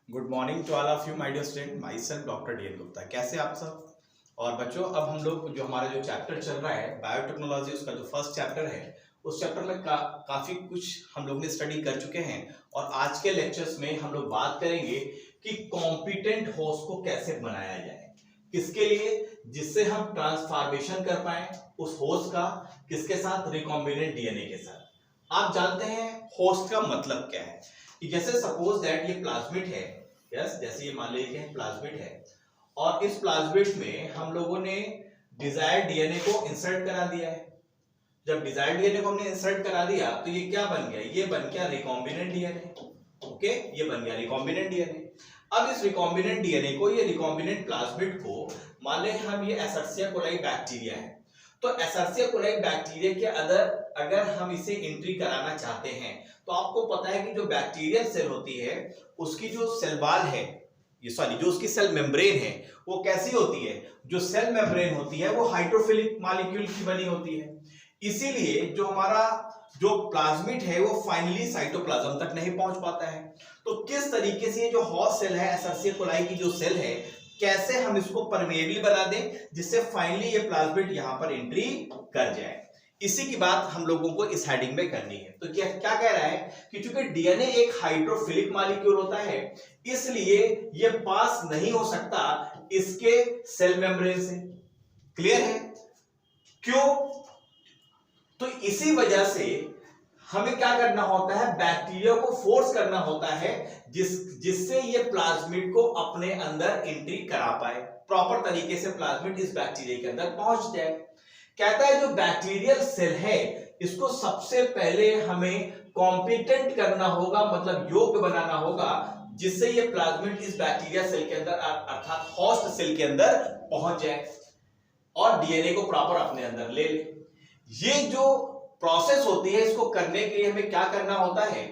Good morning to all of you my dear student, myself doctor D N Gupta. कैसे आप सब? और बच्चों, अब हम लोग जो हमारा जो चैप्टर चल रहा है बायोटेक्नोलॉजी, उसका जो फर्स्ट चैप्टर है उस चैप्टर में काफी कुछ हम लोग ने स्टडी कर चुके हैं। और आज के लेक्चर्स में हम लोग बात करेंगे कि कॉम्पिटेंट होस्ट को कैसे बनाया जाए, किसके लिए, जिससे हम ट्रांसफॉर्मेशन कर पाए उस होस्ट का, किसके साथ, रिकॉम्बिनेंट डीएनए के साथ। आप जानते हैं होस्ट का मतलब क्या है कि जैसे सपोज दैट ये प्लाज्मिड है, जैसे ये मान लीजिए प्लाज्मिड है और इस प्लाज्मिड में हम लोगों ने डिजायर्ड डीएनए को इंसर्ट करा दिया है। जब डिजायर्ड डीएनए को हमने इंसर्ट करा दिया तो ये क्या बन गया? ये बन गया रिकॉम्बिनेंट डीएनए। ओके, ये बन गया रिकॉम्बिनेंट डीएनए। अब इस रिकॉम्बिनेंट डीएनए को, ये रिकॉम्बिनेंट प्लाज्मिड को, मान लें हम ये एसर्सिया कोलाई बैक्टीरिया है, तो एसर्सिया कोलाई बैक्टीरिया के अगर हम इसे एंट्री कराना चाहते हैं तो आपको पता है कि जो बैक्टीरियल सेल होती है उसकी जो सेल वॉल है, जो उसकी सेल मेम्ब्रेन है वो कैसी होती है? जो सेल मेम्ब्रेन होती है वो हाइड्रोफिलिक मॉलिक्यूल की बनी होती है। इसीलिए जो हमारा जो प्लाज्मिड है वो फाइनली साइटोप्लाज्म तक नहीं पहुंच पाता है। तो किस तरीके से ये जो होस्ट सेल है, एसर्सिया कोलाई की जो सेल है, कैसे हम इसको परमेएबल बना दें जिससे फाइनली ये प्लाज्मिड यहां पर एंट्री कर जाए। इसी की बात हम लोगों को इस हेडिंग में करनी है। तो क्या क्या कह रहा है कि चूंकि डीएनए एक हाइड्रोफिलिक मॉलिक्यूल होता है इसलिए ये पास नहीं हो सकता इसके सेल मेम्ब्रेन से। क्लियर है? क्यों? तो इसी वजह से हमें क्या करना होता है, बैक्टीरिया को फोर्स करना होता है जिससे ये प्लाज्मिड को अपने अंदर एंट्री करा पाए, प्रॉपर तरीके से प्लाज्मिड इस बैक्टीरिया के अंदर पहुंच जाए। कहता है जो बैक्टीरियल सेल है इसको सबसे पहले हमें कॉम्पिटेंट करना होगा, मतलब योग्य बनाना होगा जिससे ये प्लाज्मिड इस बैक्टीरिया सेल के अंदर अर्थात होस्ट सेल के अंदर पहुंच जाए और डीएनए को प्रॉपर अपने अंदर ले ले। ये जो प्रोसेस होती है इसको करने के लिए हमें क्या करना होता है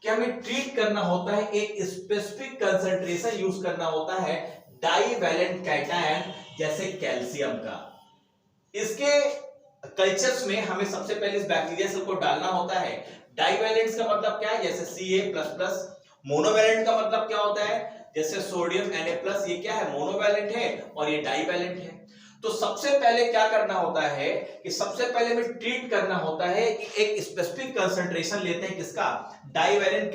कि हमें ट्रीट करना होता है, एक स्पेसिफिक कंसंट्रेशन यूज करना होता है डाईवैलेंट कैटायन जैसे कैल्शियम का। इसके कल्चर्स में हमें सबसे पहले इस बैक्टीरिया सेल को डालना होता है। डाईवैलेंट्स का मतलब क्या है? जैसे Ca++। मोनोवैलेंट का मतलब क्या होता है? जैसे सोडियम Na+, ये क्या है? मोनोवैलेंट है और ये डाईवैलेंट है। तो सबसे पहले क्या करना होता है कि सबसे पहले हमें ट्रीट करना होता है, एक स्पेसिफिक कंसंट्रेशन लेते हैं किसका? डाईवैलेंट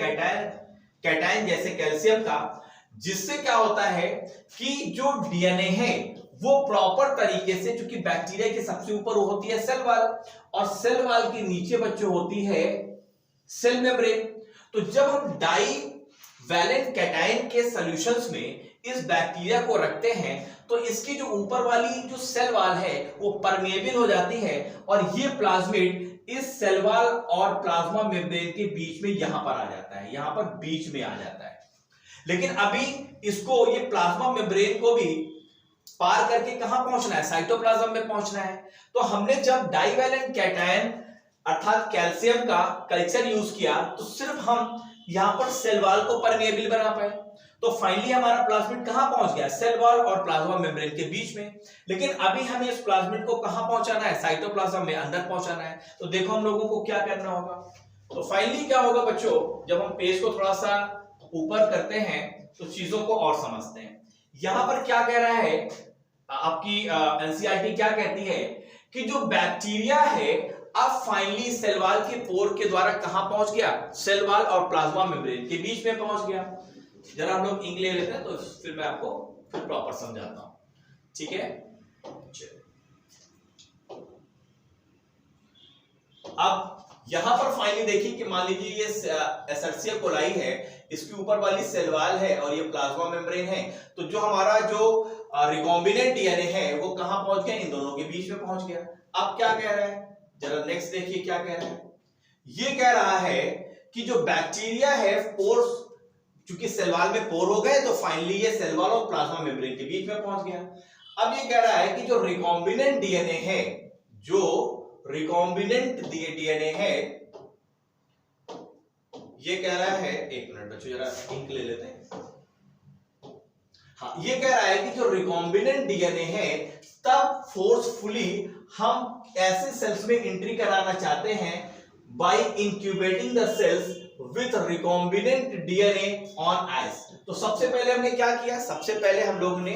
कैटायन जैसे कैल्शियम का, जिससे क्या होता है कि जो डीएनए है वो प्रॉपर तरीके से, क्योंकि बैक्टीरिया के सबसे ऊपर वो होती है सेल वॉल और सेल वॉल के नीचे बच्चों होती है सेल मेम्ब्रेन। तो जब हम डाईवैलेंट कैटायन के सॉल्यूशंस में इस बैक्टीरिया को रखते हैं तो इसकी जो ऊपर वाली जो सेल वॉल है वो परमेएबल हो जाती है और ये प्लाज्मिड इस सेल वॉल और प्लाज्मा मेम्ब्रेन के बीच में यहां पर आ जाता है, यहां पर बीच में आ जाता है। लेकिन अभी इसको, ये प्लाज्मा मेम्ब्रेन को भी पार करके कहां पहुंचना है? साइटोप्लाज्म में पहुंचना है। तो हमने जब डाईवैलेंट कैटायन अर्थात कैल्शियम का कल्चर यूज किया तो सिर्फ हम यहां पर सेल वॉल को परमेएबल बना पाए। तो फाइनली हमारा प्लाज्मिड कहां पहुंच गया? सेल वॉल और प्लाज्मा मेम्ब्रेन के बीच में। लेकिन अभी हमें इस प्लाज्मिड को कहां पहुंचाना है? साइटोप्लाज्म में अंदर पहुंचाना है। तो देखो हम लोगों को क्या करना होगा। तो फाइनली क्या होगा बच्चों, जब हम पेज को थोड़ा सा ऊपर करते हैं तो चीजों को और समझते हैं। यहां पर क्या कह रहा है, आपकी एनसीईआरटी क्या कहती है कि जो बैक्टीरिया है अब फाइनली सेल वॉल के पोर के द्वारा कहां पहुंच गया? सेल वॉल और प्लाज्मा मेम्ब्रेन के बीच में पहुंच गया। जरा हम लोग इंग्लिश लेते हैं तो फिर मैं आपको फिर प्रॉपर समझाता हूं, ठीक है? अब यहां पर फाइनली देखिए कि मान लीजिए ये एसर्सिया कोलाई है, इसके ऊपर वाली सेल वॉल है और ये प्लाज्मा मेम्ब्रेन है। तो जो हमारा जो रिकॉम्बिनेंट डीएनए है वो कहां पहुंच गया? इन दोनों के बीच में पहुंच गया। अब क्या कह रहा है, जरा नेक्स्ट देखिए क्या कह रहा है। ये कह रहा है कि जो बैक्टीरिया है पोर्स, चूंकि सेल वॉल में पोर हो गए तो फाइनली ये सेल वॉल और प्लाज्मा मेम्ब्रेन के बीच में पहुंच गया। अब ये कह रहा है कि जो रिकॉम्बिनेंट डीएनए है, जो रिकॉम्बिनेंट डीएनए है, ये कह रहा है, एक मिनट बच्चों जरा इंक ले लेते हैं। हाँ, ये कह रहा है कि जो रिकॉम्बिनेंट डीएनए है तब फोर्सफुली हम ऐसे सेल्स में एंट्री कराना चाहते हैं by incubating the cells with recombinant DNA on ice। तो सबसे पहले हमने क्या किया, सबसे पहले हम लोग ने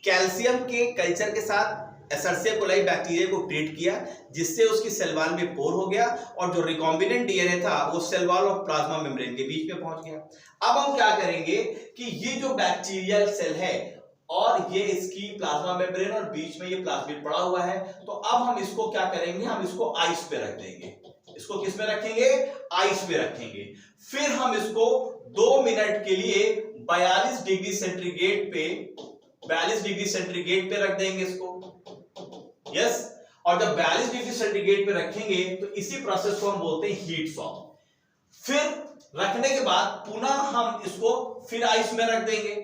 कैल्शियम के कल्चर के साथ एसर्सिया कोलाई बैक्टीरिया को ट्रीट किया, जिससे उसकी सेल वॉल में पोर हो गया और जो रिकॉम्बिनेंट डीएनए था वो सेल वॉल और प्लाज्मा मेम्ब्रेन के बीच में पहुंच गया। अब हम क्या करेंगे कि ये जो बैक्टीरियल सेल है और ये इसकी प्लाज्मा मेम्ब्रेन और बीच में ये प्लाज्मिड पड़ा हुआ है, तो अब हम इसको क्या करेंगे, हम इसको आइस पे रख देंगे। इसको किस में रखेंगे, आइस पे रखेंगे। फिर हम इसको 2 मिनट के लिए 42 डिग्री सेंटीग्रेड पे रख देंगे इसको। यस, और जब 42 डिग्री सेंटीग्रेड पे रखेंगे तो इसी प्रोसेस को हम बोलते हैं हीट सॉक। फिर रखने के बाद पुनः हम इसको फिर आइस में रख देंगे।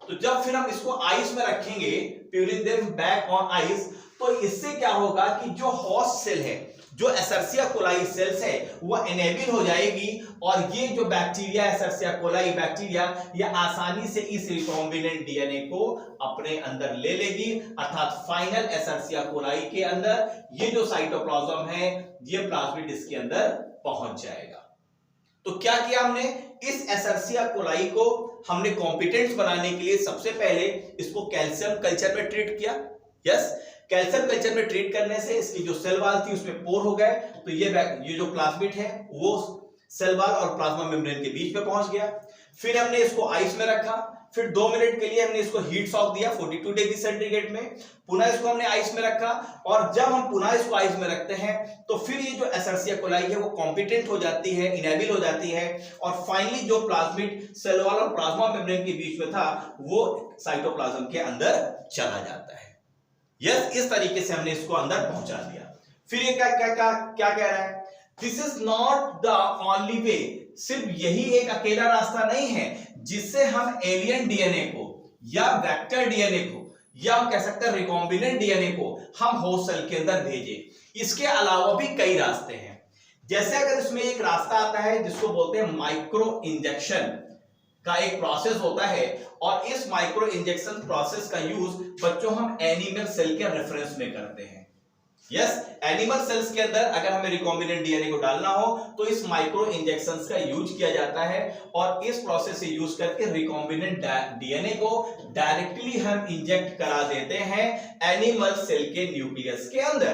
तो जब फिर हम इसको आइस में रखेंगे, प्यूरिंग देम बैक ऑन आइस, तो इससे क्या होगा कि जो होस्ट सेल है, जो एसर्सिया कोलाई सेल्स है, वो एनेबल हो जाएगी और ये जो बैक्टीरिया एसर्सिया कोलाई बैक्टीरिया ये आसानी से इस रिकॉम्बिनेंट डीएनए को अपने अंदर ले लेगी, अर्थात फाइनल एसर्सिया कोलाई के अंदर ये जो साइटोप्लाज्म है, ये प्लाज्मिड इसके अंदर पहुंच जाएगा। तो क्या किया हमने, इस एसर्सिया कोलाई को हमने कॉम्पिटेंट बनाने के लिए सबसे पहले इसको कैल्शियम कल्चर में ट्रीट किया। यस, कैल्शियम कल्चर में ट्रीट करने से इसकी जो सेल वॉल थी उसमें पोर हो गए, तो ये जो प्लाज्मिड है वो सेल वॉल और प्लाज्मा मेम्ब्रेन के बीच में पहुंच गया। फिर हमने इसको आइस में रखा, फिर 2 मिनट के लिए हमने इसको हीट सॉक दिया 42 डिग्री सेंटीग्रेड में, पुनः इसको हमने आइस में रखा, और जब हम पुनः इसको आइस में रखते हैं तो फिर ये जो एसर्सिया कोलाई है वो कॉम्पिटेंट हो जाती है, इनेबल हो जाती है, और फाइनली जो प्लाज्मिड सेल वॉल और प्लाज्मा मेम्ब्रेन के बीच में था वो साइटोप्लाज्म के अंदर चला जाता है। यस, इस तरीके से हमने इसको अंदर पहुंचा दिया। फिर ये क्या कह रहा है, this is not the only way, सिर्फ यही एक अकेला रास्ता नहीं है जिससे हम एलियन डीएनए को या वेक्टर डीएनए को या हम कह सकते हैं रिकॉम्बिनेंट डीएनए को हम होस्ट सेल के अंदर भेजें। इसके अलावा भी कई रास्ते हैं। जैसे अगर इसमें एक रास्ता आता है जिसको बोलते हैं माइक्रो इंजेक्शन का एक प्रोसेस होता है, और इस माइक्रो इंजेक्शन प्रोसेस का यूज बच्चों हम एनिमल सेल के रेफरेंस में करते हैं। यस, एनिमल सेल्स के अंदर अगर हमें रिकॉम्बिनेंट डीएनए को डालना हो तो इस माइक्रो इंजेक्शंस का यूज किया जाता है, और इस प्रोसेस से यूज करके रिकॉम्बिनेंट डीएनए को डायरेक्टली हम इंजेक्ट करा देते हैं एनिमल सेल के न्यूक्लियस के अंदर।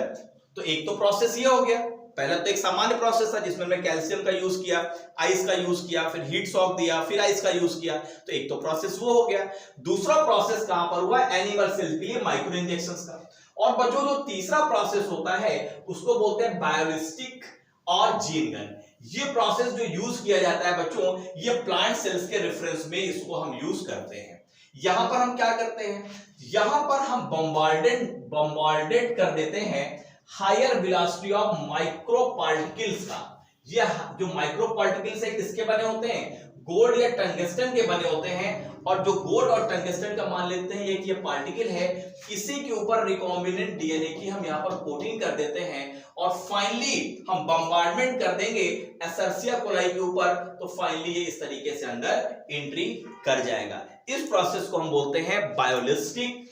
तो एक तो प्रोसेस ये हो गया, पहला तो एक सामान्य प्रोसेस था जिसमें मैं कैल्शियम का यूज किया, आइस का यूज किया, फिर हीट सॉक दिया, फिर आइस का यूज किया, तो एक तो प्रोसेस वो हो गया। दूसरा प्रोसेस कहां पर हुआ, एनिमल सेल के लिए माइक्रो इंजेक्शंस का। और बच्चों जो तीसरा प्रोसेस होता है उसको बोलते हैं बायोलिस्टिक और जीन गन। ये प्रोसेस जो यूज किया जाता है बच्चों, ये प्लांट सेल्स के रेफरेंस में इसको हम यूज करते हैं। यहां पर हम क्या करते हैं, यहां पर हम बम्बार्डेड कर देते हैं higher velocity of micro particles का। ये जो माइक्रो पार्टिकल्स है किसके बने होते हैं, गोल्ड या टंगस्टन के बने होते हैं, और जो गोल्ड और टंगस्टन का मान लेते हैं ये पार्टिकल है, इसी के ऊपर रिकॉम्बिनेंट डीएनए की हम यहां पर कोटिंग कर देते हैं, और फाइनली हम बम्बार्डमेंट कर देंगे एसर्सिया कोलाई के ऊपर, तो फाइनली ये इस तरीके से अंदर एंट्री कर जाएगा। इस प्रोसेस को हम बोलते हैं बायोलिस्टिक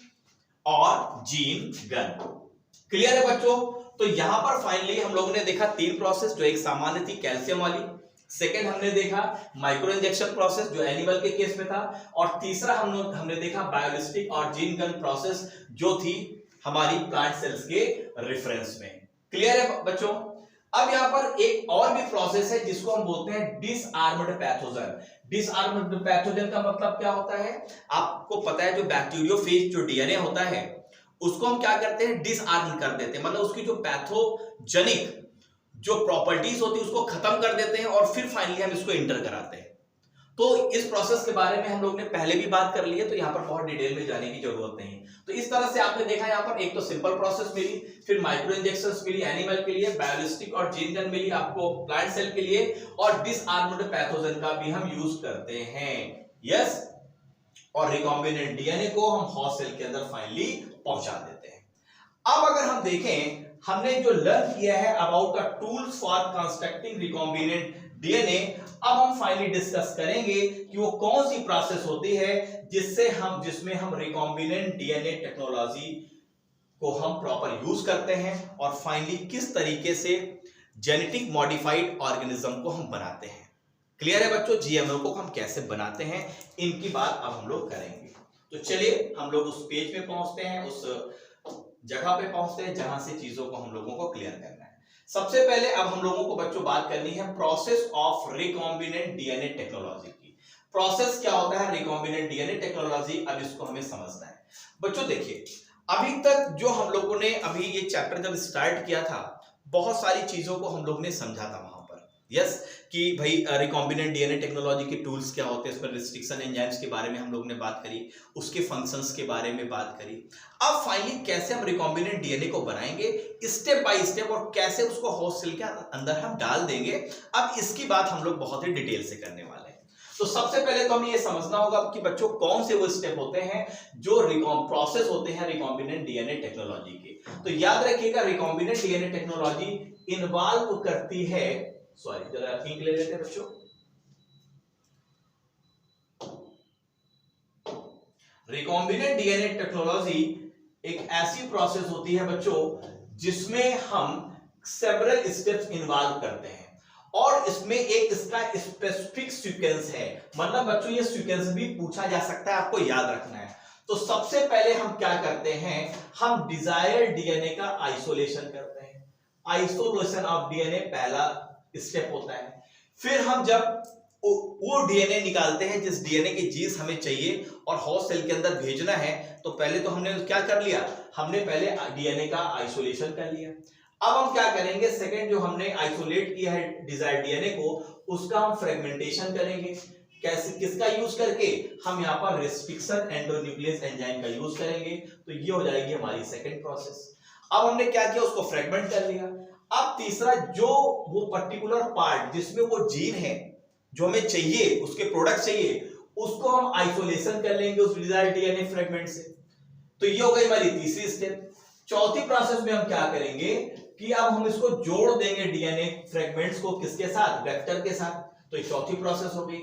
और जीन गन। क्लियर है बच्चों? तो यहां पर फाइनली हम लोगों ने देखा 3 प्रोसेस, जो एक सामान्य थी कैल्शियम वाली, सेकेंड हमने देखा माइक्रो इंजेक्शन प्रोसेस जो एनिमल के केस में था, और तीसरा हमने देखा बायोलिस्टिक और जीन गन प्रोसेस जो थी हमारी प्लांट सेल्स के रेफरेंस में। क्लियर है बच्चों? अब यहां पर एक और भी प्रोसेस है जिसको हम बोलते हैं डिसआर्म्ड पैथोजन। डिसआर्म्ड पैथोजन का मतलब क्या होता है, आपको पता है जो बैक्टीरियोफेज जो डीएनए होता है उसको हम क्या करते हैं, डिसआर्म कर देते हैं, मतलब उसकी जो पैथोजेनिक जो प्रॉपर्टीज होती है उसको खत्म कर देते हैं, और फिर फाइनली हम इसको इंटर कराते हैं। तो इस प्रोसेस के बारे में हम लोग ने पहले भी बात कर ली है, तो यहाँ पर बहुत डिटेल में जाने की जरूरत नहीं। तो इस तरह से आपने देखा यहाँ पर एक तो सिंपल प्रोसेस मिली, फिर माइक्रो इंजेक्शंस मिली एनिमल के लिए, बायोलिस्टिक और जीन गन मिली आपको प्लांट सेल के लिए, और डिसआर्म्ड पैथोजन का भी हम यूज करते हैं। यस, और रिकॉम्बिनेंट डीएनए को हम होस्ट सेल के अंदर फाइनली पहुंचा देते हैं। अब अगर हम देखें, हमने जो लर्न किया है about the tools for constructing recombinant DNA, अब हम फाइनली डिस्कस करेंगे कि वो कौन सी प्रोसेस होती है जिसमें हम रिकॉम्बिनेंट डीएनए टेक्नोलॉजी को हम प्रॉपर यूज करते हैं, और फाइनली किस तरीके से जेनेटिक मॉडिफाइड ऑर्गेनिज्म को हम बनाते हैं। क्लियर है बच्चों, जीएमओ को हम कैसे बनाते हैं इनकी बात अब हम लोग करेंगे। तो चलिए हम लोग उस पेज पे पहुंचते हैं, उस जगह पे पहुंचते हैं जहां से चीजों को हम लोगों को क्लियर करना है। सबसे पहले अब हम लोगों को बच्चों बात करनी है process of recombinant DNA technology की। प्रोसेस क्या होता है रिकॉम्बिनेंट डीएनए टेक्नोलॉजी, अब इसको हमें समझना है। बच्चों देखिए, अभी तक जो हम लोगों ने अभी ये चैप्टर जब स्टार्ट किया था, बहुत सारी चीजों को हम लोग ने समझा था वहां पर। यस, कि भाई रिकॉम्बिनेंट डीएनए टेक्नोलॉजी के टूल्स क्या होते हैं, इस पर रिस्ट्रिक्शन एंजाइम्स के बारे में हम लोग ने बात करी, उसके फंक्शंस के बारे में बात करी। अब फाइनली कैसे हम रिकॉम्बिनेंट डीएनए को बनाएंगे स्टेप बाय स्टेप, और कैसे उसको होस्ट सेल के अंदर हम डाल देंगे, अब इसकी बात हम लोग बहुत ही डिटेल से करने वाले हैं। तो सबसे पहले तो हमें ये समझना होगा कि बच्चों कौन से वो स्टेप होते हैं जो प्रोसेस होते हैं रिकॉम्बिनेंट डीएनए टेक्नोलॉजी के। तो याद रखिएगा, रिकॉम्बिनेंट डीएनए टेक्नोलॉजी इन्वॉल्व करती है, सॉरी जरा इंक ले लेते हैं बच्चों। रिकॉम्बिनेंट डीएनए टेक्नोलॉजी एक ऐसी प्रोसेस होती है बच्चों जिसमें हम सेवरल स्टेप्स इन्वॉल्व करते हैं, और इसमें एक इसका स्पेसिफिक सीक्वेंस है। मतलब बच्चों ये सीक्वेंस भी पूछा जा सकता है, आपको याद रखना है। तो सबसे पहले हम क्या करते हैं, हम डिजायर्ड डीएनए का आइसोलेशन करते हैं। आइसोलेशन ऑफ डीएनए पहला स्टेप होता है। फिर हम जब वो डीएनए निकालते हैं जिस डीएनए की चीज हमें चाहिए और होस्ट सेल के अंदर भेजना है, तो पहले तो हमने क्या कर लिया, हमने पहले डीएनए का आइसोलेशन कर लिया। अब हम क्या करेंगे, सेकंड जो हमने आइसोलेट किया है डिजायर्ड डीएनए को, उसका हम फ्रेगमेंटेशन करेंगे। कैसे, किसका यूज करके, हम यहाँ पर रेस्ट्रिक्शन एंडोन्यूक्लियस एंजाइम का यूज करेंगे। तो ये हो जाएगी हमारी सेकंड प्रोसेस। अब हमने क्या किया, उसको फ्रेगमेंट कर लिया। अब तीसरा, जो वो पर्टिकुलर पार्ट जिसमें वो जीन है जो हमें चाहिए, उसके प्रोडक्ट चाहिए, उसको हम आइसोलेशन कर लेंगे उस डिजायर्ड डीएनए फ्रेगमेंट से। तो ये हो गई हमारी तीसरी स्टेप। चौथी प्रोसेस में हम क्या करेंगे कि अब हम इसको जोड़ देंगे डीएनए फ्रेगमेंट्स को, किसके साथ, वेक्टर के साथ। तो ये चौथी प्रोसेस हो गई।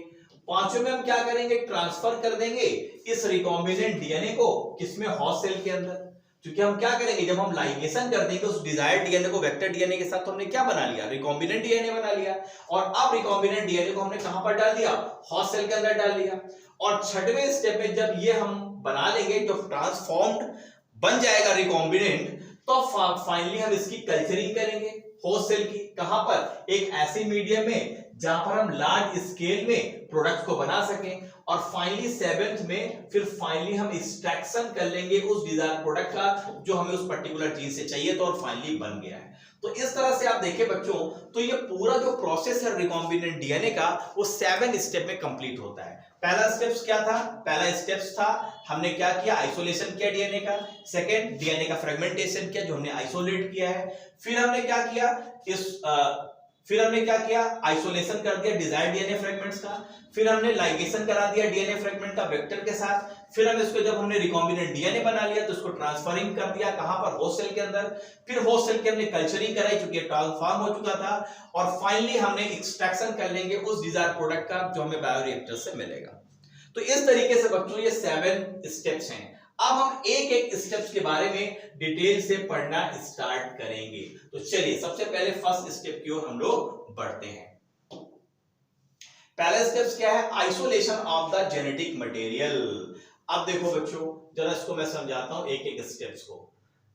पांचवें में हम क्या करेंगे, ट्रांसफर कर देंगे इस रिकॉम्बिनेंट डीएनए को किसमें, होस्ट सेल के अंदर। क्योंकि हम क्या करेंगे, जब हम लाइगेशन कर देंगे उस डिजायर्ड डीएनए को वेक्टर डीएनए के साथ, तो हमने क्या बना लिया, रिकॉम्बिनेंट डीएनए बना लिया। और अब रिकॉम्बिनेंट डीएनए को हमने कहां पर डाल दिया, होस्ट सेल के अंदर डाल दिया। और छठवें स्टेप में जब ये हम बना लेंगे, जब ट्रांसफॉर्म्ड बन जाएगा रिकॉम्बिनेंट, तो फाइनली हम इसकी कल्चरिंग करेंगे होस्ट सेल की। कहां पर, एक ऐसे मीडियम में जहां पर हम लार्ज स्केल में प्रोडक्ट को बना सकें। और फाइनली सेवेंथ में फिर फाइनली हम एक्सट्रैक्शन कर लेंगे उस डिजायर प्रोडक्ट का जो हमें उस पर्टिकुलर जीन से चाहिए, तो और फाइनली बन गया है। तो इस तरह से आप देखें बच्चों, तो ये पूरा जो प्रोसेस है रिकॉम्बिनेंट डीएनए का, वो 7 स्टेप में कंप्लीट होता है। पहला स्टेप्स क्या था, पहला स्टेप्स था हमने क्या किया, आइसोलेशन किया डीएनए का। सेकंड, डीएनए का फ्रेगमेंटेशन किया जो हमने आइसोलेट किया है। फिर हमने क्या किया, फिर हमने क्या किया, आइसोलेशन कर दिया डिजायर्ड डीएनए फ्रेगमेंट्स का। फिर हमने लाइगेशन करा दिया डीएनए फ्रेगमेंट का वेक्टर के साथ। फिर हम इसको, जब हमने रिकॉम्बिनेंट डीएनए बना लिया, तो इसको ट्रांसफरिंग कर दिया कहां पर, होस्ट सेल के अंदर। फिर होस्ट सेल के हमने कल्चरिंग कराई क्योंकि ट्रांसफॉर्म हो चुका था। और फाइनली हमने एक्सट्रैक्शन कर लेंगे उस डिजायर्ड प्रोडक्ट का जो हमें बायोरिएक्टर से मिलेगा। तो इस तरीके से बच्चों ये 7 स्टेप्स हैं। अब हम एक एक स्टेप्स के बारे में डिटेल से पढ़ना स्टार्ट करेंगे। तो चलिए सबसे पहले फर्स्ट स्टेप की ओर हम लोग बढ़ते हैं। पहला स्टेप्स क्या है, isolation of the genetic material. अब देखो बच्चों, जरा इसको मैं समझाता हूं एक एक स्टेप्स को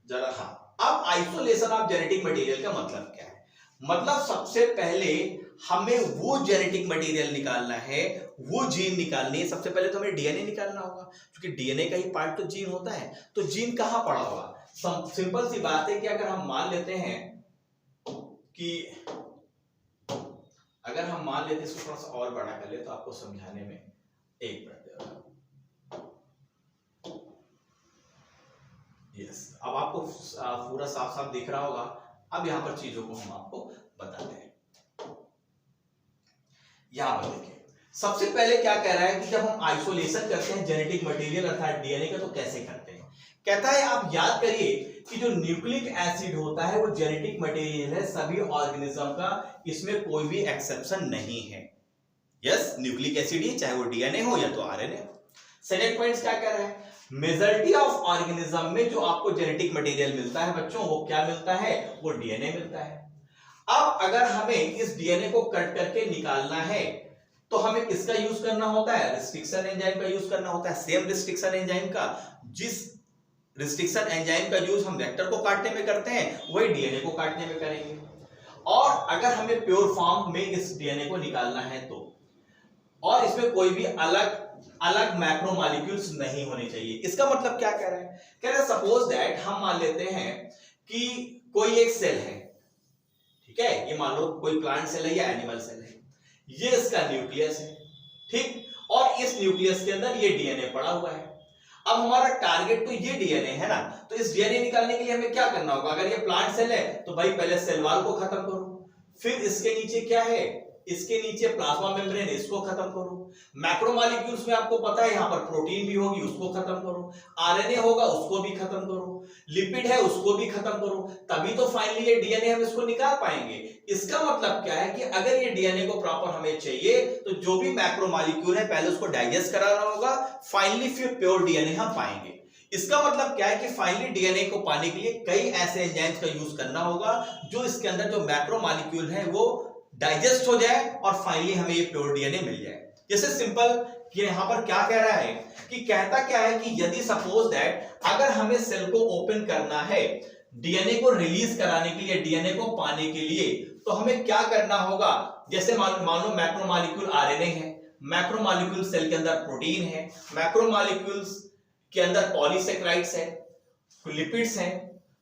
जरा। हाँ, अब आइसोलेशन ऑफ जेनेटिक मटेरियल का मतलब क्या है, मतलब सबसे पहले हमें वो जेनेटिक मटेरियल निकालना है, वो जीन निकालनी है। सबसे पहले तो हमें डीएनए निकालना होगा, क्योंकि डीएनए का ही पार्ट तो जीन होता है। तो जीन कहां पड़ा होगा, सिंपल सी बात है कि अगर हम मान लेते हैं कि, अगर हम मान लेते हैं, इसको थोड़ा सा और बड़ा कर ले तो आपको समझाने में एक मिनट। यस, अब आपको पूरा साफ साफ दिख रहा होगा। अब यहां पर चीजों को हम आपको बताते हैं। यहां पर देखिए, सबसे पहले क्या कह रहा है कि जब हम आइसोलेशन करते हैं जेनेटिक मटेरियल अर्थात डीएनए का, तो कैसे करते हैं। कहता है आप याद करिए कि जो न्यूक्लिक एसिड होता है वो जेनेटिक मटेरियल है सभी ऑर्गेनिज्म का, इसमें कोई भी एक्सेप्शन नहीं है। यस, न्यूक्लिक एसिड ही, चाहे वो डीएनए हो या तो आरएनए हो। सेकंड पॉइंट क्या कह रहा है, मेजॉरिटी ऑफ ऑर्गेनिज्म में जो आपको जेनेटिक मटेरियल मिलता है बच्चों, वो क्या मिलता है, वो डीएनए मिलता है। अब अगर हमें इस डीएनए को कट करके निकालना है तो हमें किसका यूज करना होता है, रिस्ट्रिक्शन एंजाइम का यूज करना होता है, सेम रिस्ट्रिक्शन एंजाइम का। जिस रिस्ट्रिक्शन एंजाइम का यूज हम वेक्टर को काटने में करते हैं वही डीएनए को काटने में करेंगे। और अगर हमें प्योर फॉर्म में इस डीएनए को निकालना है तो, और इसमें कोई भी अलग अलग मैक्रोमोलेक्यूल्स नहीं होने चाहिए। इसका मतलब क्या कह रहे हैं, कह रहे हैं सपोज दैट हम मान लेते हैं कि कोई एक सेल है, ठीक है, ये मान लो कोई प्लांट सेल है या एनिमल सेल है, ये इसका न्यूक्लियस है, ठीक, और इस न्यूक्लियस के अंदर ये डीएनए पड़ा हुआ है। अब हमारा टारगेट तो ये डीएनए है ना, तो इस डीएनए निकालने के लिए हमें क्या करना होगा, अगर ये प्लांट सेल है तो भाई पहले सेल वॉल को खत्म करो, फिर इसके नीचे क्या है, इसके नीचे प्लाज्मा मेम्ब्रेन, इसको खत्म करो। मैक्रोमोलेक्यूल्स में आपको पता है यहां पर प्रोटीन भी होगी, उसको खत्म करो, आरएनए होगा उसको भी खत्म करो, लिपिड है उसको भी खत्म करो, तभी तो फाइनली ये डीएनए हम इसको निकाल पाएंगे। इसका मतलब क्या है कि अगर ये डीएनए को प्रॉपर हमें चाहिए तो जो भी मैक्रोमोलेक्यूल है पहले उसको डाइजेस्ट कराना होगा, फाइनली फिर प्योर डीएनए हम पाएंगे। इसका मतलब क्या है कि फाइनली डीएनए को पाने के लिए कई ऐसे एंजाइम्स का यूज करना होगा जो इसके अंदर जो मैक्रोमोलेक्यूल है वो डाइजेस्ट हो जाए और फाइनली हमें ये प्योर डीएनए मिल जाए। जैसे सिंपल कि यहां पर क्या कह रहा है कि कहता क्या है कि यदि सपोज दैट अगर हमें सेल को ओपन करना है डीएनए को रिलीज कराने के लिए, डीएनए को पाने के लिए, तो हमें क्या करना होगा। जैसे मान लो मैक्रोमोलेक्यूल आरएनए है, मैक्रोमोलेक्यूल सेल के अंदर प्रोटीन है, मैक्रोमोलेक्यूल्स के अंदर पॉलीसेकेराइड्स है, लिपिड्स हैं।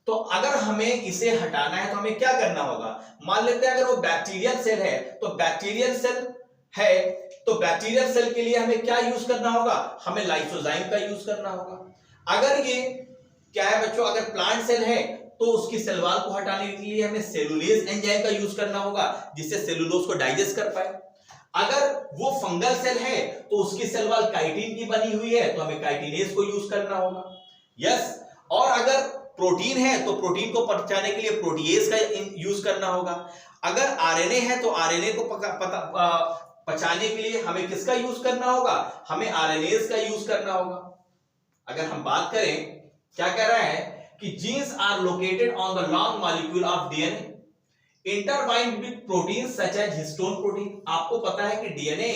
तो अगर हमें इसे हटाना है तो हमें क्या करना होगा, मान लेते हैं अगर वो बैक्टीरियल सेल है तो बैक्टीरियल सेल है तो बैक्टीरियल सेल के लिए हमें क्या यूज करना होगा, हमें लाइसोजाइम का यूज करना होगा। अगर ये क्या है बच्चों, अगर प्लांट सेल है तो उसकी सेल वॉल को हटाने के लिए हमें सेलुलेज एंजाइम का यूज करना होगा जिससे सेलुलोज को डाइजेस्ट कर पाए। अगर वो फंगल सेल है तो उसकी सेल वॉल काइटिन की बनी हुई है तो हमें काइटिनेज को यूज करना होगा। यस, और अगर प्रोटीन है तो प्रोटीन को पचाने के लिए प्रोटीएज का यूज करना होगा। अगर आरएनए है तो आरएनए को पचाने के लिए हमें किसका यूज करना होगा, हमें आरएनएज का यूज करना होगा। अगर हम बात करें, क्या कह रहा है कि genes are located on the long molecule of DNA intertwined with protein such as histone protein. आपको पता है कि डीएनए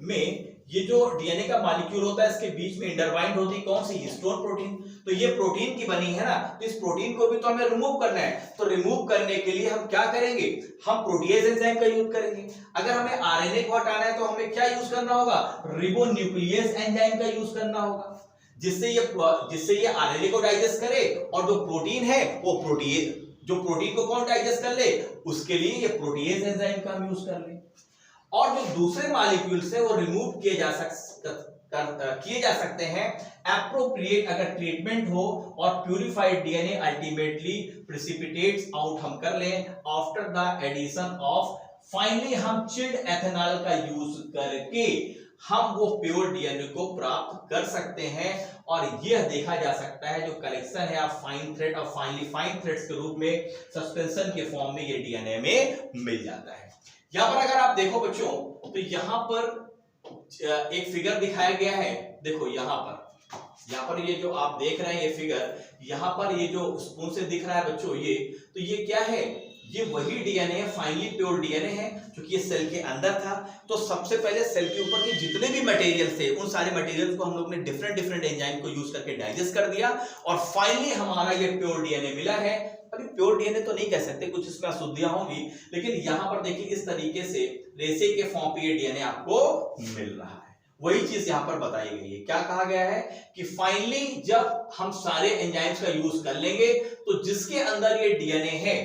में ये जो डीएनए का मॉलिक्यूल होता है इसके बीच में इंटरवाइंड होती है कौन सी, हिस्टोन प्रोटीन। तो ये प्रोटीन की बनी है ना, तो इस प्रोटीन को भी तो हमें रिमूव करना है। तो रिमूव करने के लिए हम क्या करेंगे, हम प्रोटीएज एंजाइम का यूज करेंगे। अगर हमें आरएनए को हटाना है तो हमें क्या यूज करना होगा, रिबोन्यूक्लियेज एंजाइम का यूज करना होगा जिससे ये आरएनए को डाइजेस्ट करे और जो प्रोटीन है वो जो प्रोटीन को कौन डाइजेस्ट कर ले, उसके लिए ये प्रोटीएज एंजाइम का हम यूज कर ले। और जो दूसरे मॉलिक्यूल्स है वो रिमूव किए जा सकते हैं एप्रोप्रिएट अगर ट्रीटमेंट हो और purified DNA ultimately precipitates out हम कर लें after the addition of, finally हम चिल्ड एथेनॉल का यूज करके हम वो प्योर डीएनए को प्राप्त कर सकते हैं। और यह देखा जा सकता है जो कलेक्शन है ऑफ फाइन थ्रेड और फाइनली फाइन थ्रेड्स के रूप में सस्पेंशन के फॉर्म में ये डीएनए में मिल जाता है। यहां पर अगर आप देखो बच्चों तो यहां पर एक फिगर दिखाया गया है, देखो यहां पर ये जो आप देख रहे हैं ये फिगर, यहां पर ये जो स्पून से दिख रहा है बच्चों ये, तो ये क्या है, ये वही डीएनए है, फाइनली प्योर डीएनए है क्योंकि ये सेल के अंदर था। तो सबसे पहले सेल के ऊपर के जितने भी मटेरियल थे उन सारे मटेरियल को हम लोग ने डिफरेंट एंजाइम को यूज करके डाइजेस्ट कर दिया और फाइनली हमारा ये प्योर डीएनए मिला है। अभी प्योर डीएनए तो नहीं कह सकते, कुछ इसमें अशुद्धियां होंगी, लेकिन यहां पर देखिए इस तरीके से रेशे के फॉर्म पे ये डीएनए आपको मिल रहा है। वही चीज यहां पर बताई गई है। क्या कहा गया है कि फाइनली जब हम सारे एंजाइम्स का यूज कर लेंगे तो जिसके अंदर ये डीएनए है,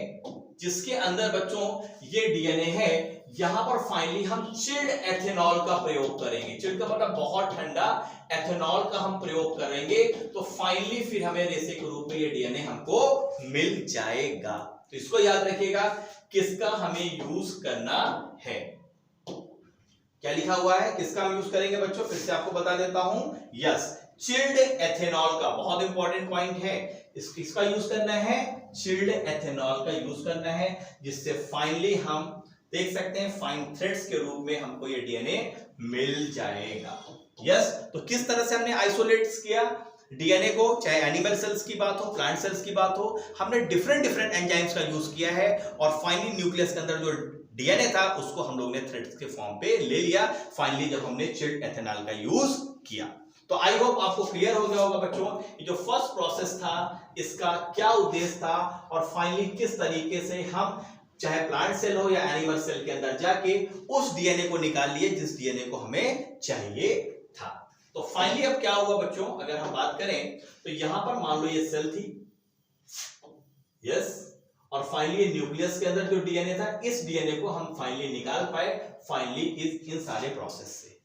जिसके अंदर बच्चों ये डीएनए है, यहां पर फाइनली हम चिल्ड एथेनॉल का प्रयोग करेंगे। चिल्ड का मतलब बहुत ठंडा, एथेनॉल का हम प्रयोग करेंगे तो फाइनली फिर हमें रेशे के रूप में ये डीएनए हमको मिल जाएगा। तो इसको याद रखिएगा किसका हमें यूज करना है। क्या लिखा हुआ है, किसका हम यूज करेंगे बच्चों, फिर से आपको बता देता हूं। यस, चिल्ड एथेनॉल का बहुत इंपॉर्टेंट पॉइंट है, इसका यूज करना है, चिल्ड एथेनॉल का यूज करना है जिससे फाइनली हम देख सकते हैं फाइन थ्रेड्स के रूप में हमको ये डीएनए मिल जाएगा। यस, तो किस तरह से हमने आइसोलेट किया, डीएनए को, चाहे एनिमल सेल्स की बात हो, प्लांट सेल्स की बात हो, हमने डिफरेंट डिफरेंट एंजाइम्स का यूज किया है और फाइनली न्यूक्लियस के अंदर जो डीएनए था उसको हम लोग ने थ्रेड्स के फॉर्म पे ले लिया फाइनली जब हमने चिल्ड एथेनॉल का यूज किया। तो आई होप आपको क्लियर हो गया होगा बच्चों, ये जो फर्स्ट प्रोसेस था इसका क्या उद्देश्य था और फाइनली किस तरीके से हम चाहे प्लांट सेल हो या एनिमल सेल के अंदर जाके उस डीएनए को निकाल लिए जिस डीएनए को हमें चाहिए था। तो फाइनली अब क्या हुआ बच्चों, अगर हम बात करें तो यहां पर मान लो ये सेल थी, यस, और फाइनली न्यूक्लियस के अंदर जो डीएनए था इस डीएनए को हम फाइनली निकाल पाए फाइनली इन सारे प्रोसेस से।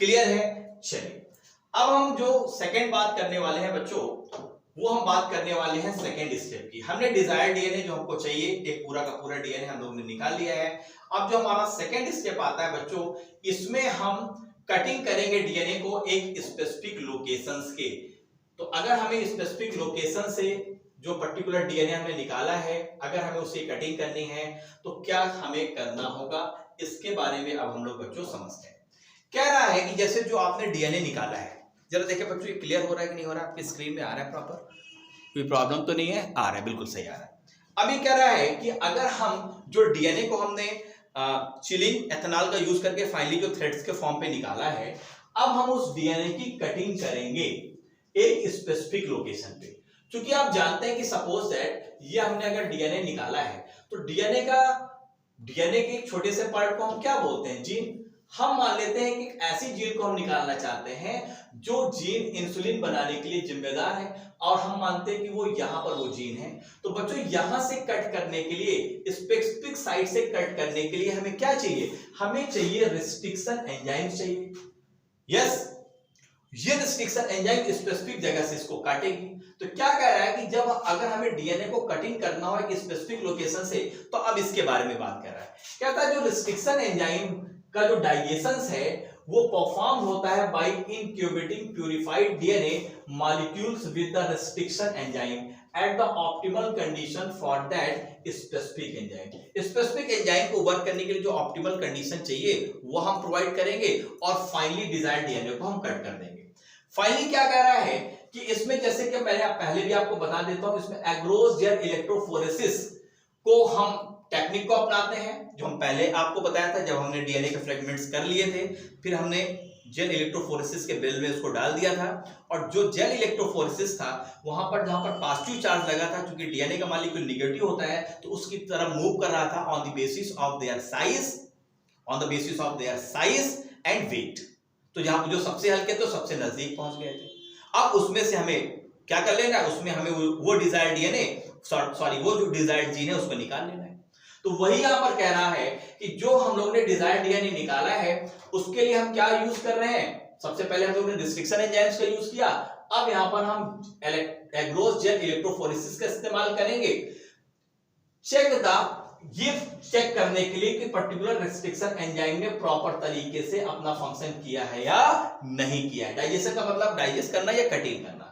क्लियर है? चलिए अब हम जो सेकंड बात करने वाले हैं बच्चों, वो हम बात करने वाले हैं सेकंड स्टेप की। हमने डिजायर्ड डीएनए जो हमको चाहिए एक पूरा का पूरा डीएनए हम लोग ने निकाल लिया है। अब जो हमारा सेकंड स्टेप आता है बच्चों, इसमें हम कटिंग करेंगे डीएनए को एक स्पेसिफिक लोकेशंस के। तो अगर हमें स्पेसिफिक लोकेशन से जो पर्टिकुलर डीएनए हमने निकाला है अगर हमें उसे कटिंग करनी है तो क्या हमें करना होगा, इसके बारे में अब हम लोग बच्चों समझते हैं। कह रहा है कि जैसे जो आपने डीएनए निकाला है, जरा देखिए बच्चों ये क्लियर हो रहा है कि नहीं हो रहा है, आपकी स्क्रीन में आ रहा है प्रॉपर, कोई प्रॉब्लम तो नहीं है? आ रहा है, बिल्कुल सही आ रहा है। अभी कह रहा है कि अगर हम जो डीएनए को हमने चिलिंग एथेनॉल का यूज करके फाइनली जो थ्रेड्स के फॉर्म पे निकाला है, अब हम उस डीएनए की कटिंग करेंगे एक स्पेसिफिक लोकेशन पे। क्योंकि आप जानते हैं कि सपोज दैट ये हमने अगर डीएनए निकाला है तो डीएनए के एक छोटे से पार्ट को हम क्या बोलते हैं? जीन। हम मान लेते हैं कि ऐसी जीन को हम निकालना चाहते हैं जो जीन इंसुलिन बनाने के लिए जिम्मेदार है और हम मानते हैं कि वो यहां पर वो जीन है। तो बच्चों यहां से कट करने के लिए, स्पेसिफिक साइट से कट करने के लिए हमें क्या चाहिए? हमें चाहिए रिस्ट्रिक्शन एंजाइम चाहिए। यस, ये रिस्ट्रिक्शन एंजाइम स्पेसिफिक जगह से इसको काटेगी। तो क्या कह रहा है कि जब अगर हमें डीएनए को कटिंग करना हो एक स्पेसिफिक लोकेशन से, तो अब इसके बारे में बात कर रहा है। कहता है जो रिस्ट्रिक्शन एंजाइम का जो डाइजेशन है वो परफॉर्म होता है by incubating purified DNA molecules with the restriction enzyme at the optimal condition for that specific enzyme. Specific enzyme को वर्क करने के लिए जो ऑप्टिमल कंडीशन चाहिए वो हम प्रोवाइड करेंगे और फाइनली डिजायर्ड डीएनए को हम कट कर देंगे। फाइनली क्या कह रहा है कि इसमें जैसे कि मैंने पहले भी आपको बता देता हूं, इसमें एग्रोस जेल इलेक्ट्रोफोरेसिस को हम टेक्निक को अपनाते हैं जो हम पहले आपको बताया था जब हमने डीएनए के फ्रेगमेंट्स कर लिए थे, फिर हमने जेल इलेक्ट्रोफोरेसिस के बेल में उसको डाल दिया था और जो जेल इलेक्ट्रोफोरेसिस था वहां पर जहां पर पॉजिटिव चार्ज लगा था, क्योंकि डीएनए का मॉलिक्यूल नेगेटिव होता है तो उसकी तरफ मूव कर रहा था on the basis of their size and weight. तो जहां पर जो सबसे हल्के थे सबसे नजदीक पहुंच गए थे। अब उसमें से हमें क्या कर लेना है, उसमें हमें वो डिजायर्ड डीएनए वो जो डिजायर्ड जीन है उसको निकाल लेना है। तो वही यहां पर कह रहा है कि जो हम लोग ने डिजायर्ड डीएनए निकाला है उसके लिए हम क्या यूज कर रहे हैं? सबसे पहले हम लोग ने रिस्ट्रिक्शन एंजाइम्स का यूज किया, अब यहां पर हम एग्रोस जेल इलेक्ट्रोफोरेसिस का इस्तेमाल करेंगे ये चेक करने के लिए कि पर्टिकुलर रिस्ट्रिक्शन एंजाइम ने प्रॉपर तरीके से अपना फंक्शन किया है या नहीं किया है। डाइजेशन का मतलब डाइजेस्ट करना या कटिंग करना।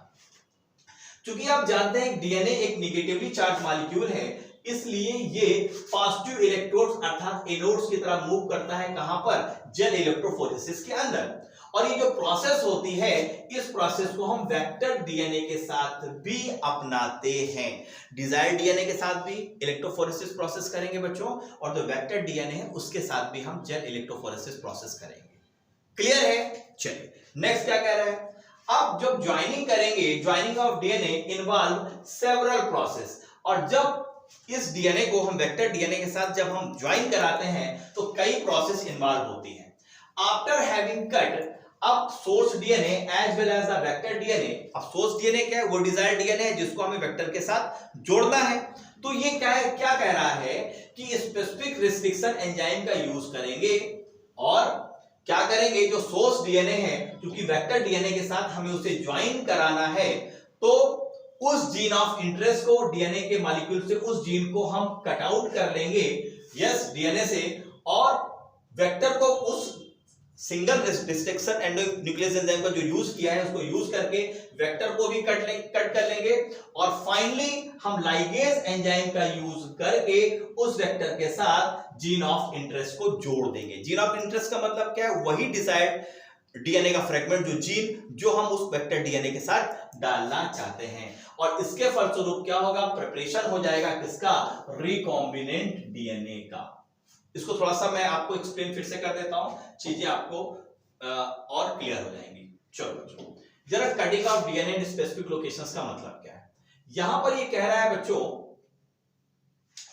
क्योंकि आप जानते हैं डीएनए एक नेगेटिवली चार्ज मॉलिक्यूल है, इसलिए ये पॉजिटिव इलेक्ट्रोड्स अर्थात एनोड्स की तरह मूव करता है कहां पर? जेल इलेक्ट्रोफोरेसिस के अंदर। और ये जो प्रोसेस होती है इस प्रोसेस को हम वेक्टर डीएनए के साथ भी अपनाते हैं। डिजायर्ड डीएनए के साथ भी इलेक्ट्रोफोरेसिस प्रोसेस करेंगे बच्चों, और जो वेक्टर डीएनए है उसके साथ भी हम जेल इलेक्ट्रोफोरेसिस प्रोसेस करेंगे। क्लियर है? चलिए नेक्स्ट क्या कह रहा है, अब जब ज्वाइनिंग करेंगे, joining of DNA involve several process, और जब इस डीएनए को हम वेक्टर डीएनए के साथ जब हम ज्वाइन कराते हैं तो कई प्रोसेस इन्वॉल्व होती हैं। आफ्टर हैविंग कट अब source DNA as well as the vector DNA, अब सोर्स डीएनए क्या है? वो डिजायर्ड डीएनए है जिसको हमें वेक्टर के साथ जोड़ना है। तो ये क्या कह रहा है कि स्पेसिफिक रिस्ट्रिक्शन एंजाइम का यूज करेंगे और क्या करेंगे, जो सोर्स डीएनए है क्योंकि वेक्टर डीएनए के साथ हमें उसे ज्वाइन कराना है, तो उस जीन ऑफ इंटरेस्ट को डीएनए के मॉलिक्यूल से उस जीन को हम कट आउट कर लेंगे यस डीएनए से, और वेक्टर को उस सिंगल रिस्ट्रिक्शन न्यूक्लियस एंजाइम का जो यूज किया है उसको यूज करके वेक्टर को भी कट कर लेंगे, और फाइनली हम लाइगेज एंजाइम का यूज करके उस वेक्टर के साथ जीन ऑफ इंटरेस्ट को जोड़ देंगे। जीन ऑफ इंटरेस्ट का मतलब क्या है? वही डिसाइड डीएनए का फ्रेगमेंट, जो जीन जो हम उस वेक्टर डीएनए के साथ डालना चाहते हैं, और इसके फलस्वरूप क्या होगा, प्रिपरेशन हो जाएगा किसका, रिकॉम्बिनेंट डीएनए का। इसको थोड़ा सा मैं आपको एक्सप्लेन फिर से कर देता हूं, चीजें आपको और क्लियर हो जाएंगी। चलो बच्चों, जरा cutting of DNA in specific locations का मतलब क्या है। यहां पर ये कह रहा है बच्चों,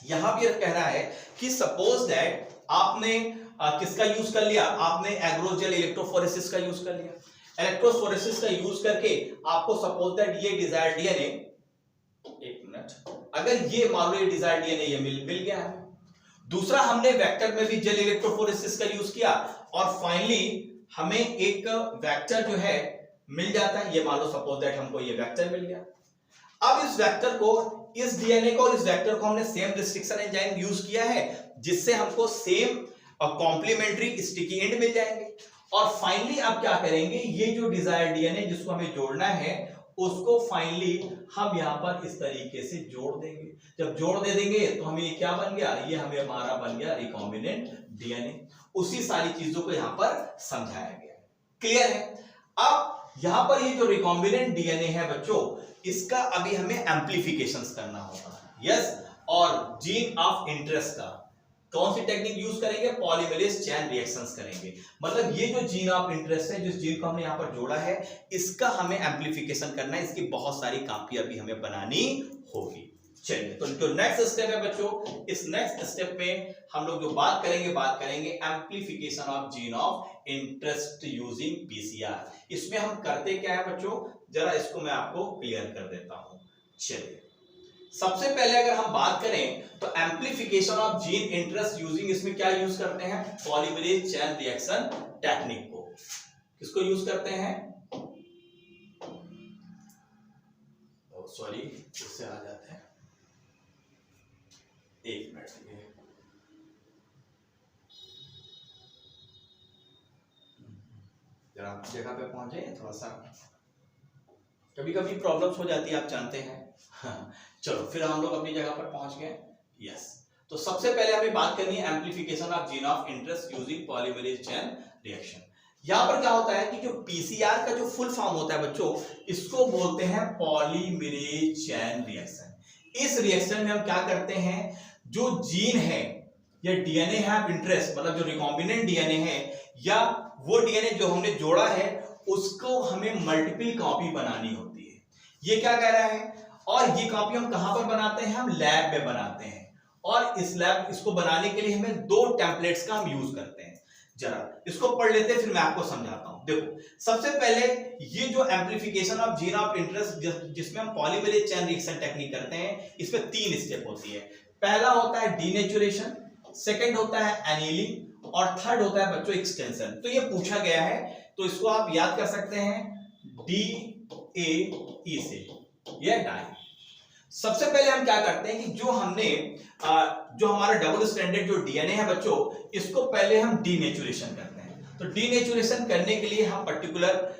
यहां भी कह रहा है कि सपोज दैट आपने किसका यूज कर लिया, आपने एग्रोजेल इलेक्ट्रोफोरेसिस का यूज कर लिया। इलेक्ट्रोफोरेसिस का यूज करके आपको सपोज दैट ये डिजायर्ड डीएनए, एक मिनट, अगर ये मान लो ये डिजायर्ड डीएनए ये मिल गया है। दूसरा, हमने वेक्टर में भी जेल इलेक्ट्रोफोरेसिस का यूज किया और फाइनली हमें एक वेक्टर जो है मिल जाता है। ये मान लो सपोज दैट हमको ये वेक्टर मिल गया। अब इस वेक्टर को, इस डीएनए को और इस वेक्टर को हमने सेम रिस्ट्रिक्शन एंजाइम यूज किया है, जिससे हमको सेम कॉम्प्लीमेंट्री स्टिकी एंड मिल जाएंगे। और फाइनली अब क्या करेंगे, ये जो डिजायर्ड डीएनए जिसको हमें जोड़ना है, उसको फाइनली हम यहां पर इस तरीके से जोड़ देंगे। जब जोड़ दे देंगे तो हमें ये क्या बन गया, ये हमें हमारा बन गया रिकॉम्बिनेंट डीएनए। उसी सारी चीजों को यहां पर समझाया गया। क्लियर है। अब यहां पर ये जो रिकॉम्बिनेंट डीएनए है बच्चों, इसका अभी हमें एम्प्लीफिकेशंस करना होगा। यस, और जीन ऑफ इंटरेस्ट का कौन सी टेक्निक यूज करेंगे, पॉलीमरेज चेन रिएक्शंस करेंगे। मतलब ये जो जीन ऑफ इंटरेस्ट है, जिस जीन को हमने यहां पर जोड़ा है, इसका हमें एम्प्लीफिकेशन करना है। इसकी बहुत सारी कॉपियां भी हमें बनानी होगी। चलिए, तो जो नेक्स्ट स्टेप है बच्चों, इस नेक्स्ट स्टेप में हम लोग जो बात करेंगे amplification of gene of interest using PCR. इसमें हम करते क्या है बच्चों, जरा इसको मैं आपको क्लियर कर देता हूं। चलिए, सबसे पहले अगर हम बात करें तो amplification of gene interest using, इसमें क्या यूज करते हैं, पॉलीमरेज चेन रिएक्शन टेक्निक को। किसको यूज करते हैं, सॉरी इससे आ जाते हैं, एक मिनट, जरा जगह पे पहुंचे, थोड़ा सा कभी कभी प्रॉब्लम्स हो जाती है, आप जानते हैं। हाँ, चलो फिर हम लोग अपनी जगह पर पहुंच गए। यस, तो सबसे पहले हमें बात करनी है amplification of gene of interest using polymerase chain reaction. यहां पर क्या होता है कि जो पीसीआर का जो फुल फॉर्म होता है बच्चों, इसको बोलते हैं पॉलीमरेज चेन रिएक्शन। इस रिएक्शन में हम क्या करते हैं, जो जीन है या डीएनए है ऑफ इंटरेस्ट, मतलब जो रिकॉम्बिनेंट डीएनए है या वो डीएनए जो हमने जोड़ा है, उसको हमें मल्टीपल कॉपी बनानी होती है। ये क्या कह रहा है, और ये कॉपी हम कहां पर बनाते हैं, हम लैब में बनाते हैं। और इसको बनाने के लिए हमें दो टेम्पलेट्स का हम यूज करते हैं। जरा इसको पढ़ लेते हैं, फिर मैं आपको समझाता हूं। देखो, सबसे पहले ये जो amplification of gene of interest, जिसमें हम पॉलीमरेज चेन रिएक्शन टेक्निक करते हैं, इसमें 3 स्टेप होती है। पहला होता है डीनेचुरेशन, सेकेंड होता है एनीलिंग, और थर्ड होता है बच्चों एक्सटेंशन। तो ये पूछा गया है, तो इसको आप याद कर सकते हैं DAE से, ये डाई। सबसे पहले हम क्या करते हैं कि जो हमारा डबल स्ट्रैंडेड जो डीएनए है बच्चों, इसको पहले हम डीनेचुरेशन करते हैं। तो डीनेचुरेशन करने के लिए हम पर्टिकुलर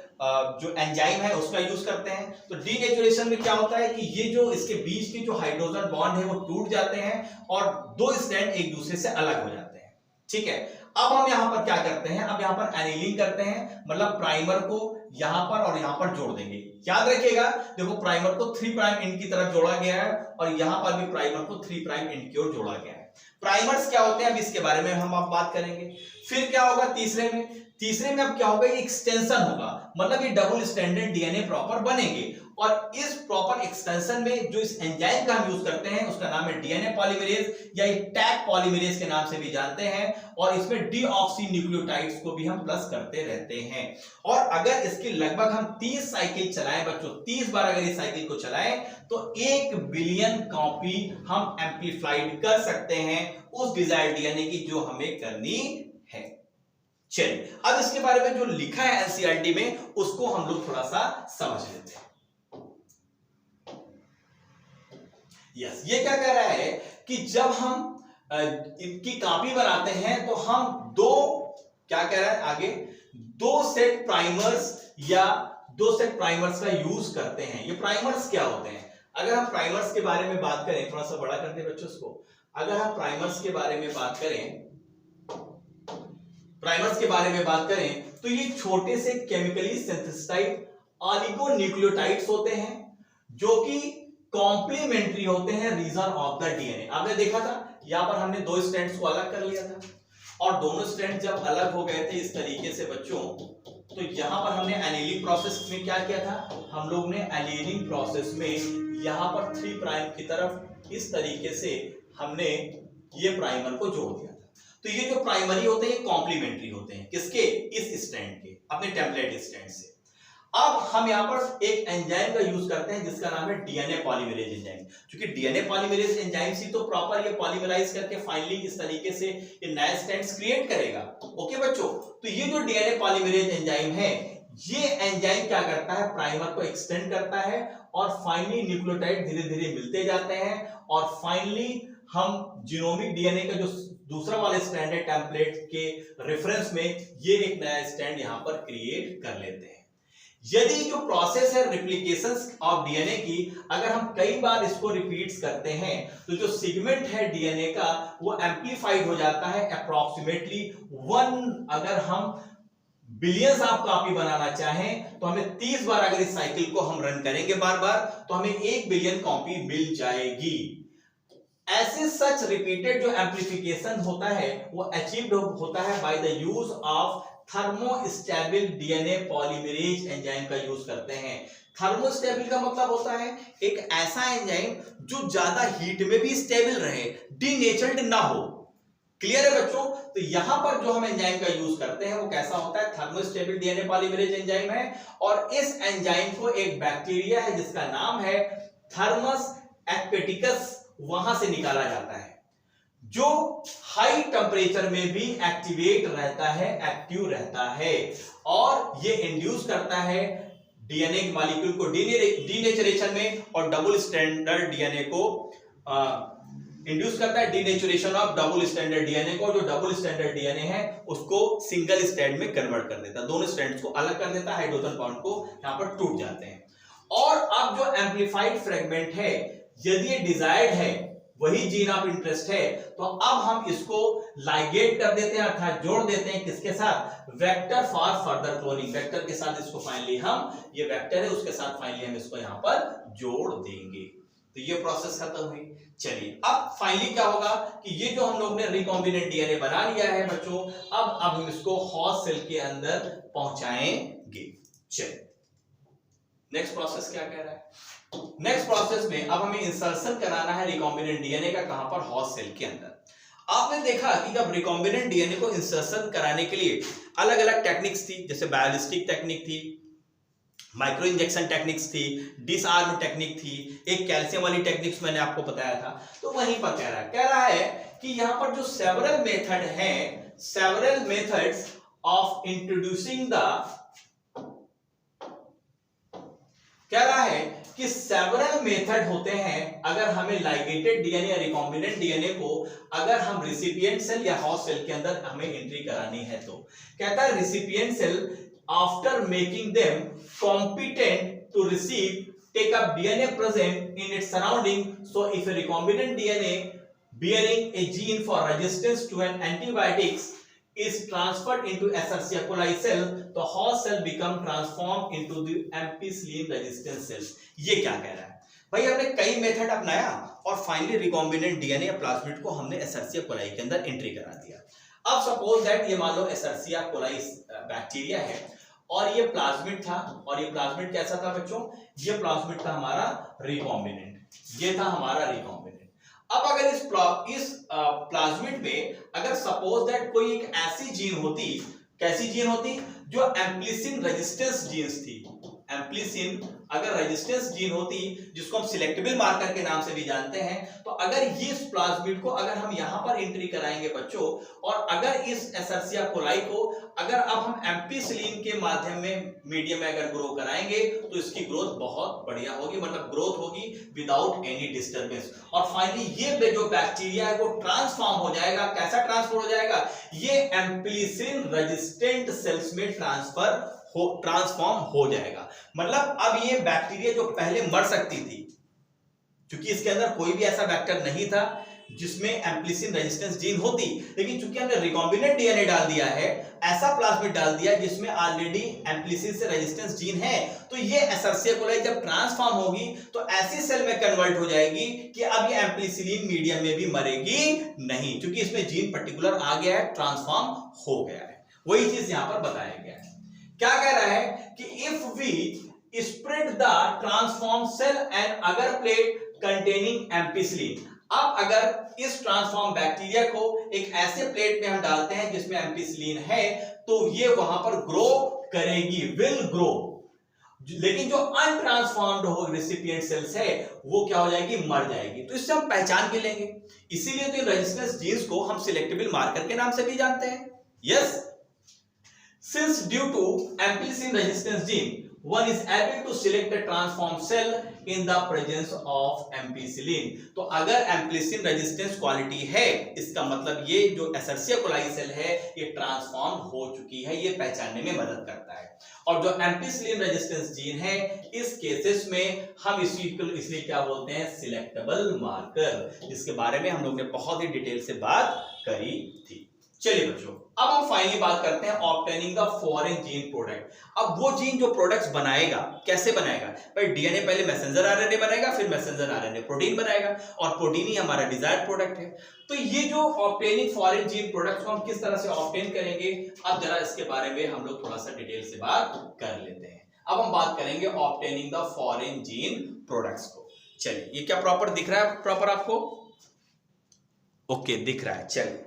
जो एंजाइम है उसका यूज करते हैं। तो डीनेचुरेशन में क्या होता है कि ये जो इसके बीच के जो हाइड्रोजन बॉन्ड है वो टूट जाते हैं और दो स्ट्रैंड एक दूसरे से अलग हो जाते हैं। ठीक है, अब हम यहां पर क्या करते हैं, अब यहां पर एनीलिंग करते हैं, मतलब प्राइमर को यहां पर और यहां पर जोड़ देंगे। याद रखिएगा, देखो प्राइमर को 3 प्राइम एंड की तरफ जोड़ा गया है और यहां पर भी प्राइमर को 3 प्राइम एंड की ओर जोड़ा गया है। प्राइमर्स क्या होते हैं, अब इसके बारे में हम अब बात करेंगे। फिर क्या होगा तीसरे में अब क्या होगा, एक्सटेंशन होगा, मतलब ये डबल स्ट्रैंडेड डीएनए प्रॉपर बनेंगे। और इस प्रॉपर एक्सटेंशन में जो इस एंजाइम का हम यूज करते हैं उसका नाम है डीएनए पॉलीमरेज या टैग पॉलीमरेज के नाम से भी जानते हैं। और इसमें डीऑक्सी न्यूक्लियोटाइड्स को भी हम प्लस करते रहते हैं। और अगर इसकी लगभग हम 30 साइकिल चलाएं बच्चों, 30 बार अगर इस साइकिल को चलाएं तो 1 बिलियन कॉपी हम एम्प्लीफाइड कर सकते हैं उस डिजायर्ड डीएनए की जो हमें करनी है। चलिए, अब इसके बारे में जो लिखा है एनसीईआरटी में उसको हम लोग थोड़ा सा समझ लेते हैं। यस, ये क्या कह रहा है कि जब हम इनकी कॉपी बनाते हैं तो हम क्या कह रहा है आगे, 2 सेट प्राइमर्स या 2 सेट प्राइमर्स का यूज करते हैं। ये प्राइमर्स क्या होते हैं, अगर हम प्राइमर्स के बारे में बात करें, थोड़ा सा बड़ा करते हैं बच्चों इसको, अगर हम प्राइमर्स के बारे में बात करें प्राइमर्स के बारे में बात करें तो ये छोटे से केमिकली सिंथेसाइज्ड ऑलिगोन्यूक्लियोटाइड्स होते हैं जो कि कॉम्प्लीमेंट्री होते हैं रीजन ऑफ द डीएनए। आपने देखा था यहां पर हमने दो स्ट्रैंड्स को अलग कर लिया था और दोनों स्ट्रैंड जब अलग हो गए थे इस तरीके से बच्चों, तो यहां पर हमने एनीलिंग प्रोसेस में क्या किया था, हम लोग ने एनीलिंग प्रोसेस में यहां पर 3 प्राइम की तरफ इस तरीके से हमने ये प्राइमर को जोड़ दिया था। तो ये जो प्राइमरी होते हैं ये कॉम्प्लीमेंट्री होते हैं किसके, इस स्ट्रैंड के, अपने टेम्पलेट स्ट्रैंड से। अब हम यहां पर एक एंजाइम का यूज करते हैं जिसका नाम है डीएनए पॉलीमरेज एंजाइम। क्योंकि डीएनए पॉलीमरेज एंजाइम ही तो प्रॉपर ये पॉलीमराइज करके फाइनली इस तरीके से ये नए स्ट्रैंड्स क्रिएट करेगा। ओके बच्चों, तो ये जो डीएनए पॉलीमरेज एंजाइम है ये एंजाइम क्या करता है, प्राइमर को एक्सटेंड करता है और फाइनली न्यूक्लियोटाइड धीरे धीरे मिलते जाते हैं और फाइनली हम जीनोमिक डीएनए का जो दूसरा वाला स्ट्रैंड है टेम्पलेट के रेफरेंस में ये एक नया स्ट्रैंड यहां पर क्रिएट कर लेते हैं। यदि जो प्रोसेस है रिप्लिकेशन ऑफ डीएनए की, अगर हम कई बार इसको रिपीट्स करते हैं तो जो सेगमेंट है डीएनए का वो एम्प्लीफाइड हो जाता है अप्रोक्सीमेटली 1। अगर हम बिलियंस ऑफ कॉपी बनाना चाहें तो हमें 30 बार अगर इस साइकिल को हम रन करेंगे बार बार तो हमें 1 बिलियन कॉपी मिल जाएगी। ऐसे सच रिपीटेड जो एम्प्लीफिकेशन होता है वो अचीव्ड होता है by the use of thermostable DNA polymerase enzyme का यूज करते हैं। थर्मोस्टेबल का मतलब होता है एक ऐसा एंजाइम जो ज्यादा हीट में भी स्टेबल रहे, डीनेचर्ड ना हो। क्लियर है बच्चों? तो यहां पर जो हम एंजाइम का यूज करते हैं वो कैसा होता है, थर्मोस्टेबल डीएनए पॉलीमरेज एंजाइम है और इस एंजाइम को एक बैक्टीरिया है जिसका नाम है थर्मस एक्वेटिकस वहां से निकाला जाता है जो हाई टेम्परेचर में भी एक्टिवेट रहता है, एक्टिव रहता है और ये इंड्यूस करता है डीएनए के मॉलिक्यूल को डीनेचरेशन में और डबल स्टैंडर्ड डीएनए को इंड्यूस करता है denaturation of double standard DNA को। जो डबल स्टैंडर्ड डीएनए है उसको सिंगल स्ट्रैंड में कन्वर्ट कर देता है, दोनों स्ट्रैंड्स को अलग कर देता है, हाइड्रोजन बॉन्ड को यहां पर टूट जाते हैं। और अब जो एम्प्लीफाइड फ्रेगमेंट है यदि ये डिजायर्ड है, वही जीन ऑफ इंटरेस्ट है, तो अब हम इसको लाइगेट कर देते हैं अर्थात जोड़ देते हैं किसके साथ, vector for further cloning. Vector के साथ इसको फाइनली हम, ये वेक्टर है उसके साथ फाइनली हम इसको यहां पर जोड़ देंगे। तो ये प्रोसेस खत्म हुई। चलिए अब फाइनली क्या होगा कि ये जो हम लोग ने रिकॉम्बिनेंट डीएनए बना लिया है बच्चों, अब हम इसको होस्ट सेल के अंदर पहुंचाएंगे। चलिए नेक्स्ट प्रोसेस क्या कह रहा है, नेक्स्ट प्रोसेस में अब हमें इंसर्शन कराना है रिकॉम्बिनेंट डीएनए का, कहां पर, होस्ट सेल के अंदर। आपने देखा कि जब रिकॉम्बिनेंट डीएनए को इंसर्शन कराने के लिए अलग अलग टेक्निक्स थी, जैसे बायोलिस्टिक टेक्निक थी, माइक्रो इंजेक्शन टेक्निक्स थी, डिसआर्म टेक्निक थी, एक कैल्शियम वाली टेक्निक्स मैंने आपको बताया था। तो वहीं पर कह रहा है कि यहां पर जो सेवरल मेथड हैं, several methods of introducing the, कह रहा है कि सेवरल मेथड होते हैं अगर हमें लाइगेटेड डीएनए या रिकॉम्बिनेंट डीएनए को अगर हम रिसिपिएंट सेल या होस्ट सेल के अंदर हमें एंट्री करानी है तो कहता है recipient cell after making them competent to receive take up DNA present in its surrounding. So if a recombinant DNA bearing a gene for resistance to an antibiotics is transferred into Escherichia coli cell, the host cell become transformed into the ampicillin resistant cell। ये क्या कह रहा है भाई, हमने कई method अपनाया और फाइनली रिकॉम्बिनेंट डीएनए या प्लाज्मिड को हमने Escherichia coli के अंदर एंट्री करा दिया। अब सपोज दैट ये मान लो Escherichia coli बैक्टीरिया है और ये प्लाज्मिड था, और ये प्लाज्मिड कैसा था बच्चों, ये प्लाज्मिड था हमारा रिकॉम्बिनेंट, ये था हमारा रिकॉम्बिनेंट। अब अगर इस प्लाज्मिड में अगर सपोज दैट कोई एक ऐसी जीन होती, कैसी जीन होती, जो एम्प्लिसिन रेजिस्टेंस जीन्स थी, एम्प्लिसिन अगर रेजिस्टेंस जीन होती जिसको हम सिलेक्टेबल मार्कर के नाम से भी जानते हैं, तो अगर ये इस प्लाज्मिड को अगर हम यहां पर एंट्री कराएंगे बच्चों, और अगर इस Escherichia coli को अगर अब हम एम्पिसिलिन के माध्यम में मीडियम में अगर ग्रो कराएंगे तो इसकी ग्रोथ बहुत बढ़िया होगी, मतलब ग्रोथ होगी विदाउट एनी डिस्टर्बेंस। और फाइनली ये जो बैक्टीरिया है वो ट्रांसफॉर्म हो जाएगा, कैसा ट्रांसफर हो जाएगा, ये एम्पिसिलिन रेजिस्टेंट सेल्स में ट्रांसफॉर्म हो जाएगा। मतलब अब ये बैक्टीरिया जो पहले मर सकती थी, क्योंकि इसके अंदर कोई भी ऐसा वेक्टर नहीं था, जिसमें एम्प्लिसिन रेजिस्टेंस जीन होती, लेकिन चूंकि हमने रिकॉम्बिनेंट डीएनए डाल दिया है, ऐसा प्लाज्मिड डाल दिया जिसमें ऑलरेडी एम्प्लिसिन से रेजिस्टेंस जीन है, तो ये एसर्सिया कोलाई जब ट्रांसफॉर्म होगी तो ऐसी सेल में कन्वर्ट हो जाएगी कि अब ये एम्प्लिसिलिन मीडियम में भी मरेगी नहीं, क्योंकि इसमें जीन पर्टिकुलर आ गया है, ट्रांसफॉर्म हो गया है। वही चीज यहां पर बताया गया है। क्या कह रहा है कि if we spread the transform cell and अगर प्लेट कंटेनिंग एम्पिसिलिन, अब अगर इस ट्रांसफॉर्म बैक्टीरिया को एक ऐसे प्लेट में हम डालते हैं जिसमें एम्पिसिलिन है, तो ये वहां पर ग्रो करेगी, विल ग्रो। लेकिन जो अनट्रांसफॉर्म्ड हो रेसिपिएंट सेल्स है वो क्या हो जाएगी, मर जाएगी। तो इससे हम पहचान के लेंगे, इसीलिए तो इन रेजिस्टेंस जीन्स को हम सिलेक्टेबल मार्कर के नाम से भी जानते हैं। Yes, since due to ampicillin resistance gene one is able to select a transformed cell in the presence of ampicillin। तो अगर एम्प्लिसिन रेजिस्टेंस क्वालिटी है, इसका मतलब ये जो एसर्सिया कोलाई सेल है ये ट्रांसफॉर्म हो चुकी है, ये पहचानने में मदद करता है। और जो एम्पिसिलिन रेजिस्टेंस जीन है, इस केसेस में हम इसलिए क्या बोलते हैं, सिलेक्टेबल मार्कर, जिसके बारे में हम लोग ने बहुत ही डिटेल से बात करी थी। चलिए बच्चों, अब हम फाइनली बात करते हैं obtaining the foreign gene product. अब वो जीन जो प्रोडक्ट्स बनाएगा, कैसे बनाएगा भाई, डीएनए पहले मैसेंजर आरएनए बनाएगा, फिर मैसेंजर आरएनए प्रोटीन बनाएगा, और प्रोटीन ही हमारा डिजायर्ड प्रोडक्ट है। तो ये जो ऑब्टेनिंग फॉरेन जीन प्रोडक्ट्स को हम किस तरह से ऑब्टेन करेंगे, अब जरा इसके बारे में हम लोग थोड़ा सा डिटेल से बात कर लेते हैं। अब हम बात करेंगे obtaining the foreign gene products को। चलिए, ये क्या प्रॉपर दिख रहा है, प्रॉपर आपको ओके दिख रहा है। चलिए,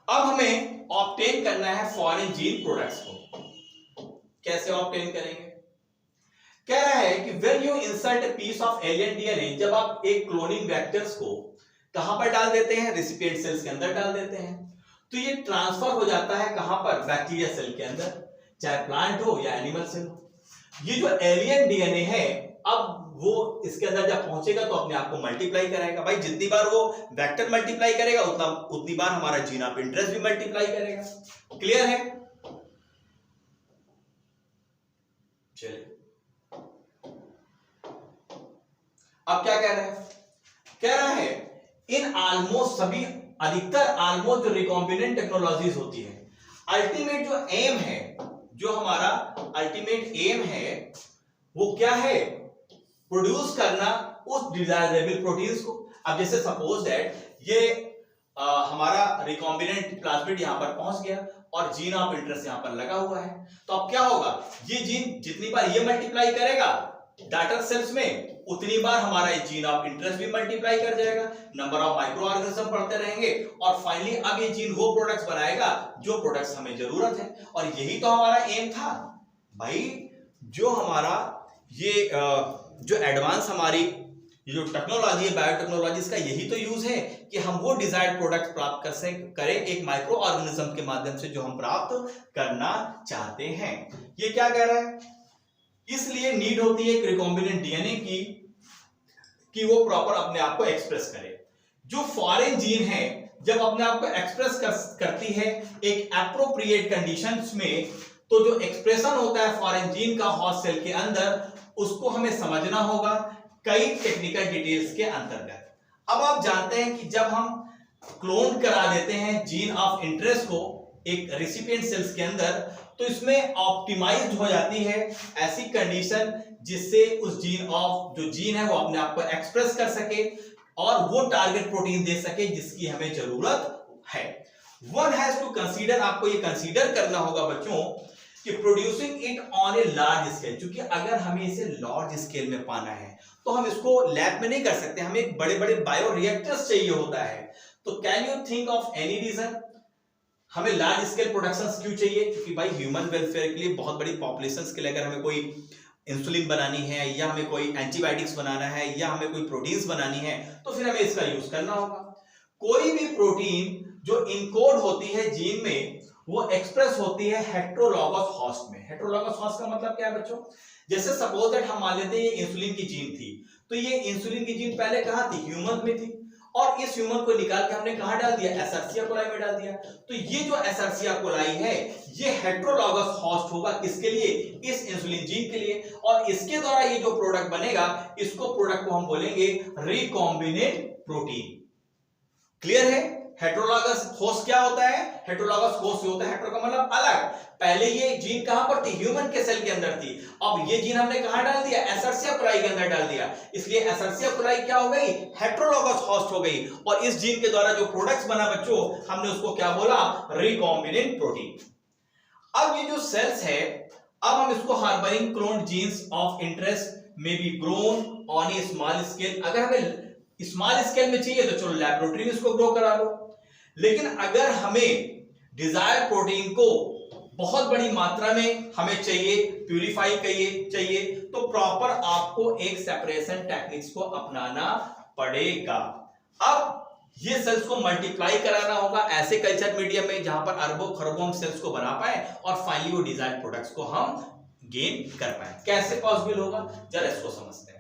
अब हमें ऑब्टेन करना है फॉरेन जीन प्रोडक्ट्स को। कैसे ऑब्टेन करेंगे, कह रहा है कि when you insert a piece of alien DNA, जब आप एक क्लोनिंग वेक्टर्स को कहां पर डाल देते हैं, रेसिपिएंट सेल्स के अंदर डाल देते हैं, तो ये ट्रांसफर हो जाता है कहां पर, बैक्टीरिया सेल के अंदर, चाहे प्लांट हो या एनिमल सेल हो। ये जो एलियन डीएनए है, अब वो इसके अंदर जब पहुंचेगा तो अपने आप को मल्टीप्लाई कराएगा। भाई जितनी बार वो वेक्टर मल्टीप्लाई करेगा उतनी बार हमारा जीन ऑफ इंटरेस्ट भी मल्टीप्लाई करेगा। क्लियर है? चलिए, अब क्या कह रहा है, कह रहा है इन ऑलमोस्ट सभी, अधिकतर ऑलमोस्ट जो रिकॉम्बिनेंट टेक्नोलॉजीज होती है, अल्टीमेट जो एम है, जो हमारा अल्टीमेट एम है वो क्या है, प्रोड्यूस करना उस डिजायरेबल प्रोटीन्स को। अब जैसे सपोज दैट ये हमारा रिकॉम्बिनेंट प्लाज्मिड यहां पर पहुंच गया और जीन ऑफ इंटरेस्ट यहां पर लगा हुआ है, तो अब क्या होगा, ये जीन जितनी बार ये मल्टीप्लाई करेगा डाटर सेल्स में, उतनी बार हमारा ये जीन ऑफ इंटरेस्ट भी मल्टीप्लाई कर जाएगा, नंबर ऑफ माइक्रो ऑर्गेनिज्म बढ़ते रहेंगे, और फाइनली अब ये जीन वो प्रोडक्ट्स बनाएगा जो प्रोडक्ट्स हमें जरूरत है। और यही तो हमारा एम था भाई, जो हमारा ये जो एडवांस हमारी ये जो टेक्नोलॉजी है, बायोटेक्नोलॉजीज का, यही तो यूज है कि हम वो डिजायर्ड प्रोडक्ट प्राप्त करें एक माइक्रो ऑर्गेनिज्म के माध्यम से जो हम प्राप्त करना चाहते हैं। ये क्या कह रहा है, इसलिए नीड होती है एक रिकॉम्बिनेंट डीएनए की कि वो प्रॉपर अपने आप को एक्सप्रेस करे। जो फॉरेन जीन है जब अपने आप को एक्सप्रेस करती है एक एप्रोप्रिएट कंडीशंस में, तो जो एक्सप्रेशन होता है फॉरेन जीन का होस्ट सेल के अंदर, उसको हमें समझना होगा कई टेक्निकल डिटेल्स के अंतर्गत। अब आप जानते हैं कि जब हम क्लोन करा देते हैं जीन ऑफ इंटरेस्ट को एक रेसिपिएंट सेल्स के अंदर, तो इसमें ऑप्टिमाइज्ड हो जाती है ऐसी कंडीशन जिससे उस जीन ऑफ जो जीन है वो अपने आप को एक्सप्रेस कर सके और वो टारगेट प्रोटीन दे सके जिसकी हमें जरूरत है। वन हैज टू कंसीडर, आपको ये कंसीडर करना होगा बच्चों कि producing it on a large scale, क्योंकि अगर हमें इसे लार्ज स्केल में पाना है तो हम इसको लैब में नहीं कर सकते, हमें एक बड़े बड़े बायो रिएक्टर्स चाहिए होता है। तो can you think of any reason हमें लार्ज स्केल प्रोडक्शन क्यों चाहिए? क्योंकि भाई ह्यूमन वेलफेयर के लिए, बहुत बड़ी पॉपुलेशन के लिए अगर हमें कोई इंसुलिन बनानी है या हमें कोई एंटीबायोटिक्स बनाना है या हमें कोई प्रोटीन्स बनानी है, तो फिर हमें इसका यूज करना होगा। कोई भी प्रोटीन जो इनकोड होती है जीन में, वो एक्सप्रेस होती है हेटेरोलॉगस होस्ट में। हेटेरोलॉगस होस्ट का मतलब क्या है बच्चों? जैसे सपोज दैट हम मान लेते हैं ये इंसुलिन की जीन थी, तो ये इंसुलिन की जीन पहले कहां थी? ह्यूमन में थी, और इस ह्यूमन को निकाल के हमने कहां डाल दिया, एसर्सिया कोलाई में डाल दिया। तो ये जो एसर्सिया कोलाई है ये हेटेरोलॉगस होस्ट होगा किसके लिए, इस इंसुलिन जीन के लिए, और इसके द्वारा ये जो प्रोडक्ट बनेगा इसको प्रोडक्ट को हम बोलेंगे रिकॉम्बिनेंट प्रोटीन। क्लियर है? हेटेरोलॉगस होस्ट क्या होता है, हेटेरोलॉगस होस्ट होता है, हेटेरो का मतलब अलग। पहले ये जीन कहां पर थी, ह्यूमन के सेल के अंदर थी, अब ये जीन हमने कहां डाल दिया, एसर्सिया कोलाई के अंदर डाल दिया, इसलिए एसर्सिया कोलाई क्या हो गई, हेटेरोलॉगस होस्ट हो गई, और इस जीन के द्वारा जो प्रोडक्ट्स बना बच्चों हमने उसको क्या बोला, रिकॉम्बिनेंट प्रोटीन। अब ये जो सेल्स है, अब हम इसको harbouring cloned genes of interest में be grown on a small scale. अगर हमें स्मॉल स्केल में चाहिए तो चलो लैबोरेटरी में इसको ग्रो करा लो, लेकिन अगर हमें डिजायर प्रोटीन को बहुत बड़ी मात्रा में हमें चाहिए, प्यूरिफाई चाहिए, तो प्रॉपर आपको एक सेपरेशन टेक्निक्स को अपनाना पड़ेगा। अब ये सेल्स को मल्टीप्लाई कराना होगा ऐसे कल्चर मीडियम में जहां पर अरबों खरबों सेल्स को बना पाए और फाइनली वो डिजायर्ड प्रोडक्ट्स को हम गेन कर पाए। कैसे पॉसिबल होगा, जरा इसको समझते हैं।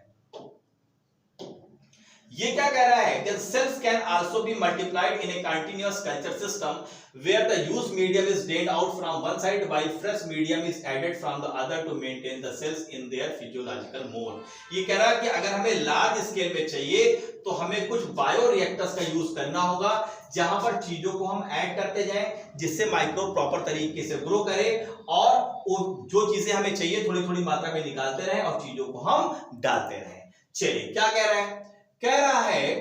ये क्या कह रहा है कि cells can also be multiplied in a continuous culture system where the used medium is drained out from one side while fresh medium is added from the other to maintain the cells in their physiological mode। ये कह रहा है कि अगर हमें large scale में चाहिए तो हमें कुछ बायोरिएक्टर्स का यूज करना होगा जहां पर चीजों को हम ऐड करते जाएं जिससे माइक्रोब प्रॉपर तरीके से ग्रो करे और जो चीजें हमें चाहिए थोड़ी थोड़ी मात्रा में निकालते रहें और चीजों को हम डालते रहें। चलिए क्या कह रहा है, कह रहा है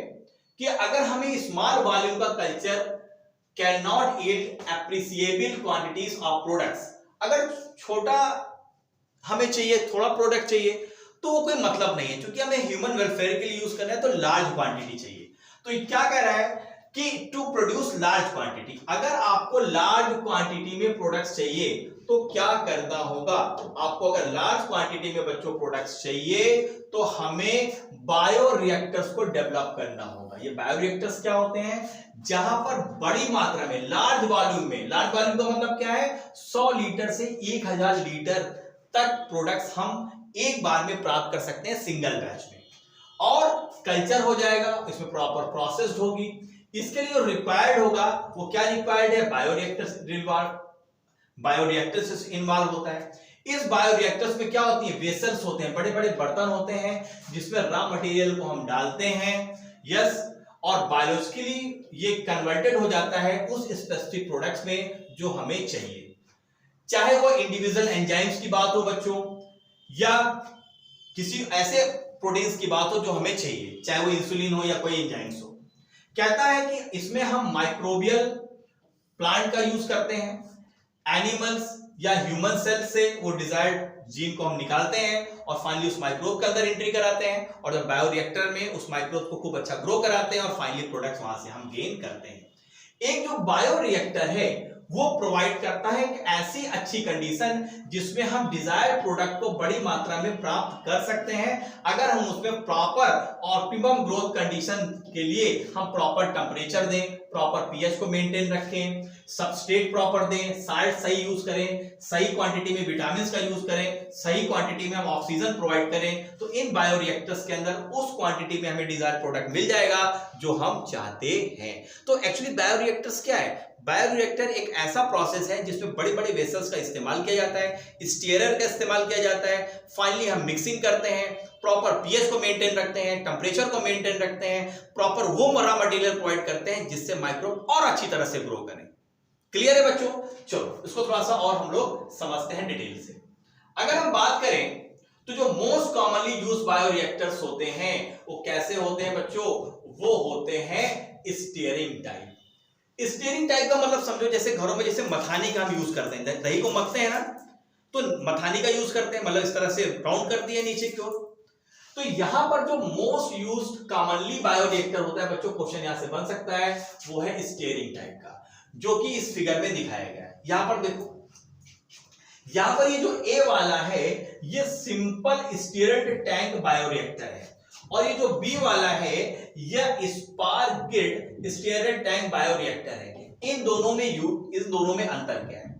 कि अगर हमें स्मॉल वॉल्यूम का culture can not eat appreciable quantities of products, अगर छोटा हमें चाहिए, थोड़ा प्रोडक्ट चाहिए तो वो कोई मतलब नहीं है, क्योंकि हमें ह्यूमन वेलफेयर के लिए यूज करना है तो लार्ज क्वांटिटी चाहिए। तो ये क्या कह रहा है कि टू प्रोड्यूस लार्ज क्वांटिटी, अगर आपको लार्ज क्वांटिटी में प्रोडक्ट्स चाहिए तो क्या करना होगा, आपको अगर लार्ज क्वांटिटी में बच्चों प्रोडक्ट्स चाहिए तो हमें बायोरिएक्टर्स को डेवलप करना होगा। ये बायोरिएक्टर्स क्या होते हैं, जहां पर बड़ी मात्रा में लार्ज वॉल्यूम में, लार्ज वॉल्यूम का मतलब क्या है, 100 लीटर से 1000 लीटर तक प्रोडक्ट्स हम एक बार में प्राप्त कर सकते हैं सिंगल बैच में, और कल्चर हो जाएगा, इसमें प्रॉपर प्रोसेस्ड होगी। इसके लिए जो रिक्वायर्ड होगा वो क्या रिक्वायर्ड है, बायोरिएक्टर्स इन्वॉल्व होता है। इस बायोरिएक्टर्स में क्या होती है, वेसल्स होते हैं, बड़े बड़े बर्तन होते हैं जिसमें रॉ मटेरियल को हम डालते हैं, यस, और बायोलॉजिकली ये कन्वर्टेड हो जाता है उस स्पेसिफिक प्रोडक्ट्स में जो हमें चाहिए, चाहे वो इंडिविजुअल एंजाइम्स की बात हो बच्चों या किसी ऐसे प्रोटीन्स की बात हो जो हमें चाहिए, चाहे वो इंसुलिन हो या कोई एंजाइम्स हो। कहता है कि इसमें हम माइक्रोबियल प्लांट का यूज करते हैं, एनिमल्स या ह्यूमन सेल से वो डिजायर्ड जीन को हम निकालते हैं और फाइनली उस माइक्रोब के अंदर एंट्री कराते हैं और जब बायोरिएक्टर में उस माइक्रोब को खूब अच्छा ग्रो कराते हैं और फाइनली प्रोडक्ट्स वहां से हम गेन करते हैं। एक जो बायोरिएक्टर है वो प्रोवाइड करता है एक ऐसी अच्छी कंडीशन जिसमें हम डिजायर्ड प्रोडक्ट को बड़ी मात्रा में प्राप्त कर सकते हैं अगर हम उसमें प्रॉपर ऑप्टिमम ग्रोथ कंडीशन के लिए हम प्रॉपर टेम्परेचर दें, प्रॉपर पीएच को मेंटेन रखें, सबस्ट्रेट प्रॉपर दें, साल्ट सही यूज करें, सही क्वांटिटी में विटामिन का यूज करें, सही क्वांटिटी में हम ऑक्सीजन प्रोवाइड करें, तो इन बायोरिएक्टर्स के अंदर उस क्वांटिटी में हमें डिजायर्ड प्रोडक्ट मिल जाएगा जो हम चाहते हैं। तो एक्चुअली बायोरिएक्टर्स क्या है, बायोरिएक्टर एक ऐसा प्रोसेस है जिसमें बड़े बड़े वेसल्स का इस्तेमाल किया जाता है, स्टीयरर का इस्तेमाल किया जाता है, फाइनली हम मिक्सिंग करते हैं, प्रॉपर पीएच को मेंटेन रखते हैं, टेम्परेचर को मेंटेन रखते हैं, प्रॉपर वो रॉ मटेरियल प्रोवाइड करते हैं जिससे माइक्रोब और अच्छी तरह से ग्रो करें। क्लियर है बच्चों? चलो इसको थोड़ा सा और हम लोग समझते हैं डिटेल से। अगर हम बात करें तो जो मोस्ट कॉमनली यूज बायोरिएक्टर्स होते हैं वो कैसे होते हैं बच्चों, वो होते हैं स्टीयरिंग टाइप। स्टीयरिंग टाइप का मतलब समझो जैसे घरों में जैसे मथानी का हम यूज करते हैं, दही को मथते हैं ना, तो मथानी का यूज करते हैं, मतलब इस तरह से राउंड कर दिया नीचे की ओर। तो यहां पर जो मोस्ट यूज्ड कॉमनली बायोरिएक्टर होता है बच्चों, क्वेश्चन यहां से बन सकता है, वो है स्टीयरिंग टाइप का, जो कि इस फिगर में दिखाया गया है। यहां पर देखो, यहां पर ये जो ए वाला है ये सिंपल स्टीयर्ड टैंक बायोरिएक्टर है, और ये जो बी वाला है यह स्पार्किड स्टीयर्ड टैंक बायोरिएक्टर है। इन दोनों में अंतर क्या है,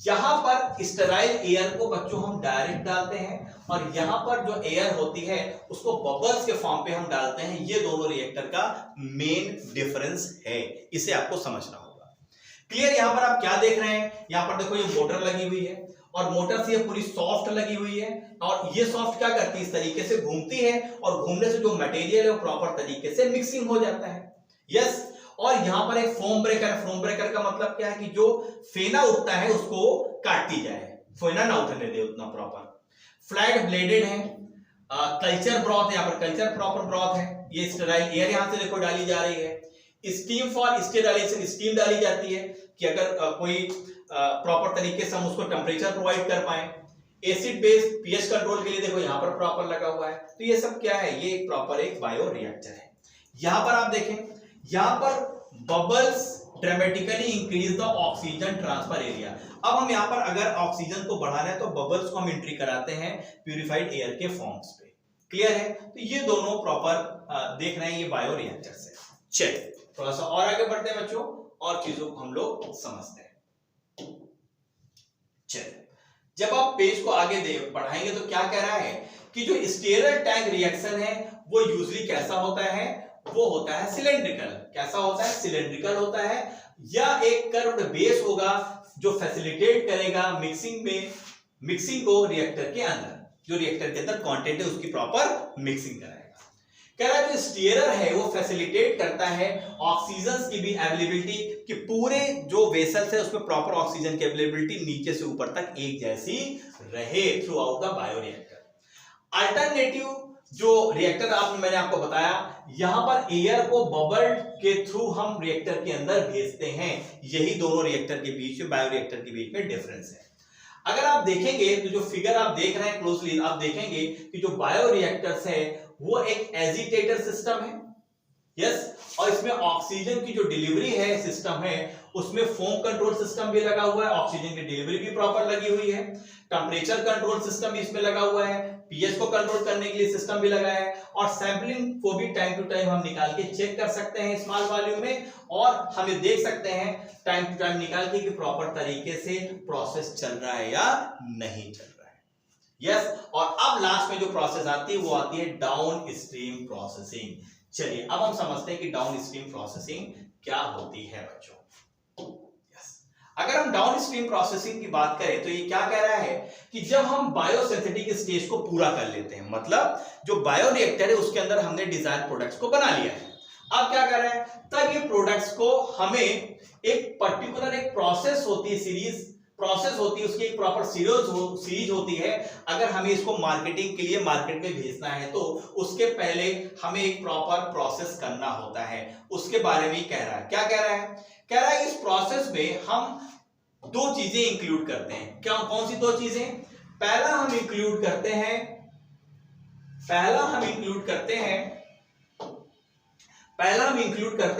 यहां पर स्टेराइल एयर को बच्चों हम डायरेक्ट डालते हैं और यहां पर जो एयर होती है उसको बबल्स के फॉर्म पे हम डालते हैं। ये दोनों रिएक्टर का मेन डिफरेंस है, इसे आपको समझना होगा। क्लियर? यहां पर आप क्या देख रहे हैं, यहां पर देखो ये मोटर लगी हुई है और मोटर से ये पूरी सॉफ्ट लगी हुई है और ये सॉफ्ट क्या करती है, इस तरीके से घूमती है और घूमने से जो मटेरियल है वो प्रॉपर तरीके से मिक्सिंग हो जाता है। यस, और यहां पर एक फोम ब्रेकर है। फोम ब्रेकर का मतलब क्या है कि जो फेना उठता है उसको काटती जाए, फेना ना उठने दे उतना प्रॉपर। फ्लैट ब्लेडेड है। कल्चर ब्रॉथ है, यहाँ पर कल्चर प्रॉपर ब्रॉथ है। ये स्टेराइल एयर यहां से देखो डाली जा रही है। स्टीम फॉर स्टेराइजेशन, स्टीम डाली जाती है कि अगर कोई प्रॉपर तरीके से हम उसको टेम्परेचर प्रोवाइड कर पाए। एसिड बेस पीएच कंट्रोल के लिए देखो यहाँ पर प्रॉपर लगा हुआ है। तो ये सब क्या है, ये प्रॉपर एक बायो रिएक्टर है। यहां पर आप देखें, यहां पर bubbles dramatically increase the oxygen transfer area. अब हम यहां पर अगर ऑक्सीजन को बढ़ा रहे हैं तो बबल्स को हम एंट्री कराते हैं प्यूरिफाइड एयर के फॉर्म्स पे। क्लियर है? तो ये दोनों प्रॉपर देख रहे हैं, ये बायो रिएक्टर है। चलिए थोड़ा सा और आगे बढ़ते हैं बच्चों और चीजों को हम लोग समझते हैं। चलिए, जब आप पेज को आगे बढ़ाएंगे तो क्या कह रहा है कि जो स्टीयरर टैंक रिएक्शन है वो यूजुअली कैसा होता है, वो होता है सिलेंड्रिकल। कैसा होता है? सिलेंड्रिकल होता है, या एक कर्व्ड बेस होगा जो फैसिलिटेट करेगा मिक्सिंग को रिएक्टर के अंदर, जो रिएक्टर के अंदर कंटेंट है उसकी प्रॉपर मिक्सिंग कराएगा। कह रहा है जो स्टीयरर है वो फैसिलिटेट करता है ऑक्सीजन की भी अवेलेबिलिटी, कि पूरे जो वेसल्स है उसमें प्रॉपर ऑक्सीजन की अवेलेबिलिटी नीचे से ऊपर तक एक जैसी रहे through out the bioreactor. Alternative जो रिएक्टर मैंने आपको बताया, यहां पर एयर को बबल के थ्रू हम रिएक्टर के अंदर भेजते हैं। यही दोनों रिएक्टर के बीच में, बायोरिएक्टर के बीच में डिफरेंस है। अगर आप देखेंगे तो जो फिगर आप देख रहे हैं क्लोजली, आप देखेंगे कि जो बायोरिएक्टर्स है वो एक एजिटेटर सिस्टम है। यस, और इसमें ऑक्सीजन की जो डिलीवरी है सिस्टम है उसमें फोम कंट्रोल सिस्टम भी लगा हुआ है, ऑक्सीजन की डिलीवरी भी प्रॉपर लगी हुई है। टेम्परेचर कंट्रोल सिस्टम भी इसमें लगा हुआ है, पीएच को कंट्रोल करने के लिए सिस्टम भी लगा है, और सैंपलिंग को भी टाइम टू टाइम हम निकाल के चेक कर सकते हैं स्मॉल वॉल्यूम में, और हमें देख सकते हैं टाइम टू टाइम निकाल के कि प्रॉपर तरीके से प्रोसेस चल रहा है या नहीं चल रहा है। यस, और अब लास्ट में जो प्रोसेस आती है वो आती है डाउन स्ट्रीम प्रोसेसिंग। चलिए अब हम समझते हैं कि डाउन स्ट्रीम प्रोसेसिंग क्या होती है बच्चों। अगर हम डाउन स्ट्रीम प्रोसेसिंग की बात करें तो ये क्या कह रहा है कि जब हम बायोसिंथेटिक स्टेज को पूरा कर लेते हैं, मतलब जो बायोरिएक्टर है उसके अंदर हमने डिजायर्ड प्रोडक्ट्स को बना लिया है, अब क्या कर रहा है, तब ये प्रोडक्ट्स को हमें एक पर्टिकुलर एक प्रोसेस होती है, प्रोसेस होती है, उसकी एक प्रॉपर सीरीज होती है। अगर हमें इसको मार्केटिंग के लिए मार्केट में भेजना है तो उसके पहले हमें एक प्रॉपर प्रोसेस करना होता है। उसके बारे में कह रहा है, क्या कह रहा है, कह रहा है इस प्रोसेस में हम दो चीजें इंक्लूड करते हैं। क्या, कौन सी दो चीजें? पहला हम इंक्लूड करते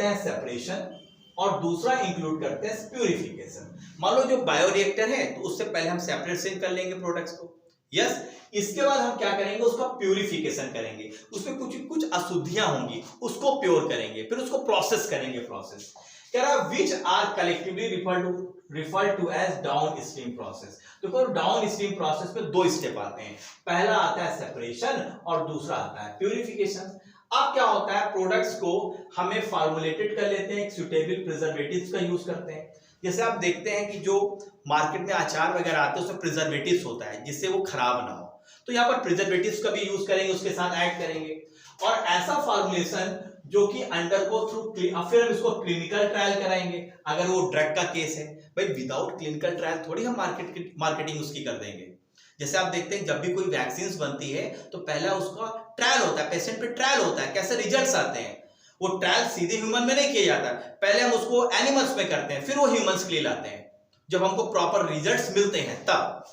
हैं सेपरेशन, और दूसरा इंक्लूड करते हैं प्यूरिफिकेशन। मान लो जो बायोरिएक्टर है तो उससे पहले हम सेपरेशन कर लेंगे प्रोडक्ट्स को। यस, इसके बाद हम क्या करेंगे, उसका प्यूरिफिकेशन करेंगे, उसमें कुछ अशुद्धियां होंगी उसको प्योर करेंगे, फिर उसको प्रोसेस करेंगे। प्रोसेस कह रहा है which are collectively referred to as downstream process. देखो डाउन स्ट्रीम प्रोसेस में दो स्टेप आते हैं, पहला आता है सेपरेशन और दूसरा आता है प्यूरिफिकेशन। अब क्या होता है, प्रोडक्ट्स को हमें फार्मुलेटेड कर लेते हैं, सुटेबल प्रिजर्वेटिव्स का यूज करते हैं। जैसे आप देखते हैं कि जो मार्केट में अचार वगैरह आते हैं उसमें प्रिजर्वेटिव्स होता है जिससे वो खराब ना हो, तो यहाँ पर प्रिजर्वेटिव्स का भी यूज करेंगे, उसके साथ ऐड करेंगे, और ऐसा फार्मुलेशन जो कि अंडरगो थ्रू, फिर हम इसको क्लिनिकल ट्रायल कराएंगे। अगर वो ड्रग का केस है, भाई विदाउट क्लिनिकल ट्रायल थोड़ी हम मार्केटिंग उसकी कर देंगे। जैसे आप देखते हैं जब भी कोई वैक्सीन बनती है तो पहला उसका ट्रायल होता है, पेशेंट पे ट्रायल होता है, कैसे रिजल्ट्स आते हैं। वो ट्रायल सीधे ह्यूमन में नहीं किया जाता, पहले हम उसको एनिमल्स में करते हैं, फिर वो ह्यूमंस के लिए लाते हैं। जब हमको प्रॉपर रिजल्ट्स मिलते हैं तब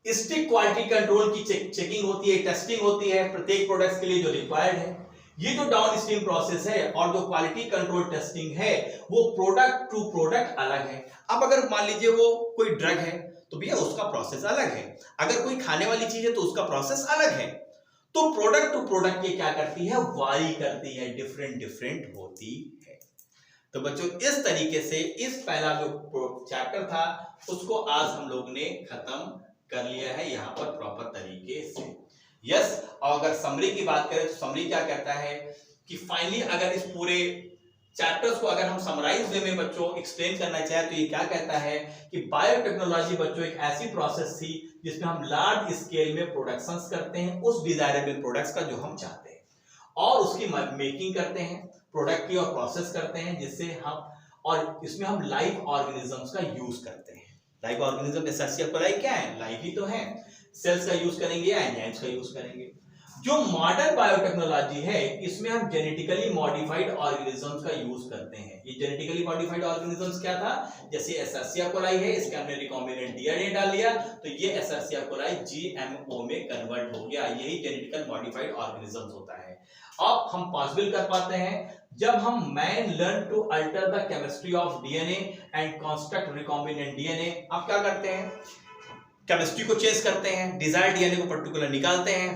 स्ट्रिक्ट क्वालिटी कंट्रोल की चेकिंग होती है, टेस्टिंग होती है प्रत्येक प्रोडक्ट्स के लिए जो रिक्वायर्ड है। ये जो डाउन स्ट्रीम प्रोसेस है और जो क्वालिटी कंट्रोल टेस्टिंग है वो प्रोडक्ट टू प्रोडक्ट अलग है। अब अगर मान लीजिए वो कोई ड्रग है तो भैया उसका प्रोसेस अलग है, अगर कोई खाने वाली चीज है तो उसका प्रोसेस अलग है। तो प्रोडक्ट टू प्रोडक्ट ये क्या करती है, वारी करती है, डिफरेंट होती है। तो बच्चों इस तरीके से इस पहला जो चैप्टर था उसको आज हम लोग ने खत्म कर लिया है यहाँ पर प्रॉपर तरीके से। यस, और अगर समरी की बात करें तो समरी क्या कहता है कि फाइनली अगर इस पूरे चैप्टर्स को अगर हम समराइज वे में बच्चों एक्सप्लेन करना चाहे तो ये क्या कहता है कि बायोटेक्नोलॉजी बच्चों एक ऐसी प्रोसेस थी जिसमें हम लार्ज स्केल में प्रोडक्शंस करते हैं उस डिजायरेबल प्रोडक्ट्स का जो हम चाहते हैं, और उसकी मेकिंग करते हैं प्रोडक्ट की और प्रोसेस करते हैं जिससे हम, और इसमें हम लाइव ऑर्गेनिजम्स का यूज करते हैं। लाइव ऑर्गेनिज्म एसएससी आपको लाइव क्या है, लाइव ही तो है। सेल्स का यूज करेंगे या एंजाइम्स का यूज करेंगे। जो मॉडर्न बायोटेक्नोलॉजी है इसमें हम जेनेटिकली मॉडिफाइड ऑर्गेनिजम्स का यूज करते हैं। ये जेनेटिकली मॉडिफाइड ऑर्गेनिजम्स क्या था, जैसे एसर्सिया कोलाई है, इसके हमने रिकॉम्बिनेंट डीएनए डाल लिया तो ये एसर्सिया कोलाई जीएमओ में कन्वर्ट हो गया। यही जेनेटिकल मॉडिफाइड ऑर्गेनिजम्स होता है। अब हम पॉसिबल कर पाते हैं जब हम man learn to alter the chemistry of DNA and construct recombinant DNA. आप क्या करते हैं, केमिस्ट्री को चेंज करते हैं, डिजायर्ड डीएनए को पर्टिकुलर निकालते हैं,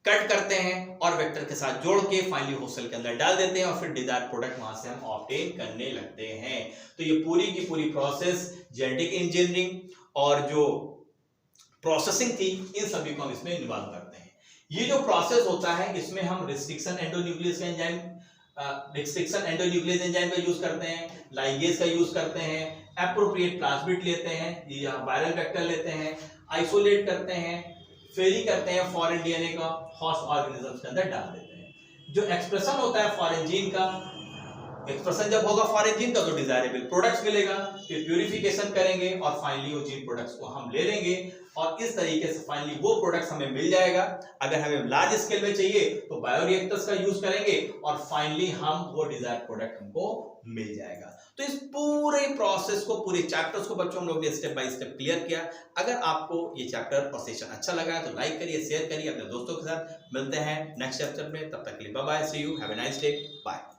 कट करते हैं और वेक्टर के साथ जोड़ के फाइनली होस्ट सेल के अंदर डाल देते हैं और फिर डिजायर्ड प्रोडक्ट वहां से हम ऑब्टेन करने लगते हैं। तो ये पूरी की पूरी प्रोसेस जेनेटिक इंजीनियरिंग और जो प्रोसेसिंग थी इन सभी को हम इसमें इन्वॉल्व करते हैं। ये जो प्रोसेस होता है इसमें हम रिस्ट्रिक्शन एंडोन्यूक्लियस एंजाइम का यूज करते हैं, लाइगेज का यूज करते हैं, एप्रोप्रिएट प्लाज्मिड लेते हैं, ये वायरल वेक्टर लेते हैं, आइसोलेट करते हैं, फेरी करते हैं, फॉरेन डीएनए का होस्ट ऑर्गेनिजम्स के अंदर डाल देते हैं। जो एक्सप्रेशन होता है फॉरेन जीन का, एक्सप्रेशन जब होगा फॉरेन जीन का तो डिजायरेबल प्रोडक्ट्स मिलेगा, फिर प्यूरिफिकेशन करेंगे और फाइनली वो जीन प्रोडक्ट्स को हम ले लेंगे और इस तरीके से फाइनली वो प्रोडक्ट्स हमें मिल जाएगा। अगर हमें लार्ज स्केल में चाहिए तो बायोरिएक्टर्स का यूज करेंगे और फाइनली हम वो डिजायर्ड प्रोडक्ट हमको मिल जाएगा। तो इस पूरे प्रोसेस को, पूरे चैप्टर्स को बच्चों हम लोग ने स्टेप बाय स्टेप क्लियर किया। अगर आपको ये चैप्टर और सेशन अच्छा लगा है तो लाइक करिए, शेयर करिए अपने दोस्तों के साथ। मिलते हैं नेक्स्ट चैप्टर में, तब तक के लिए bye bye, see you, have a nice day, bye.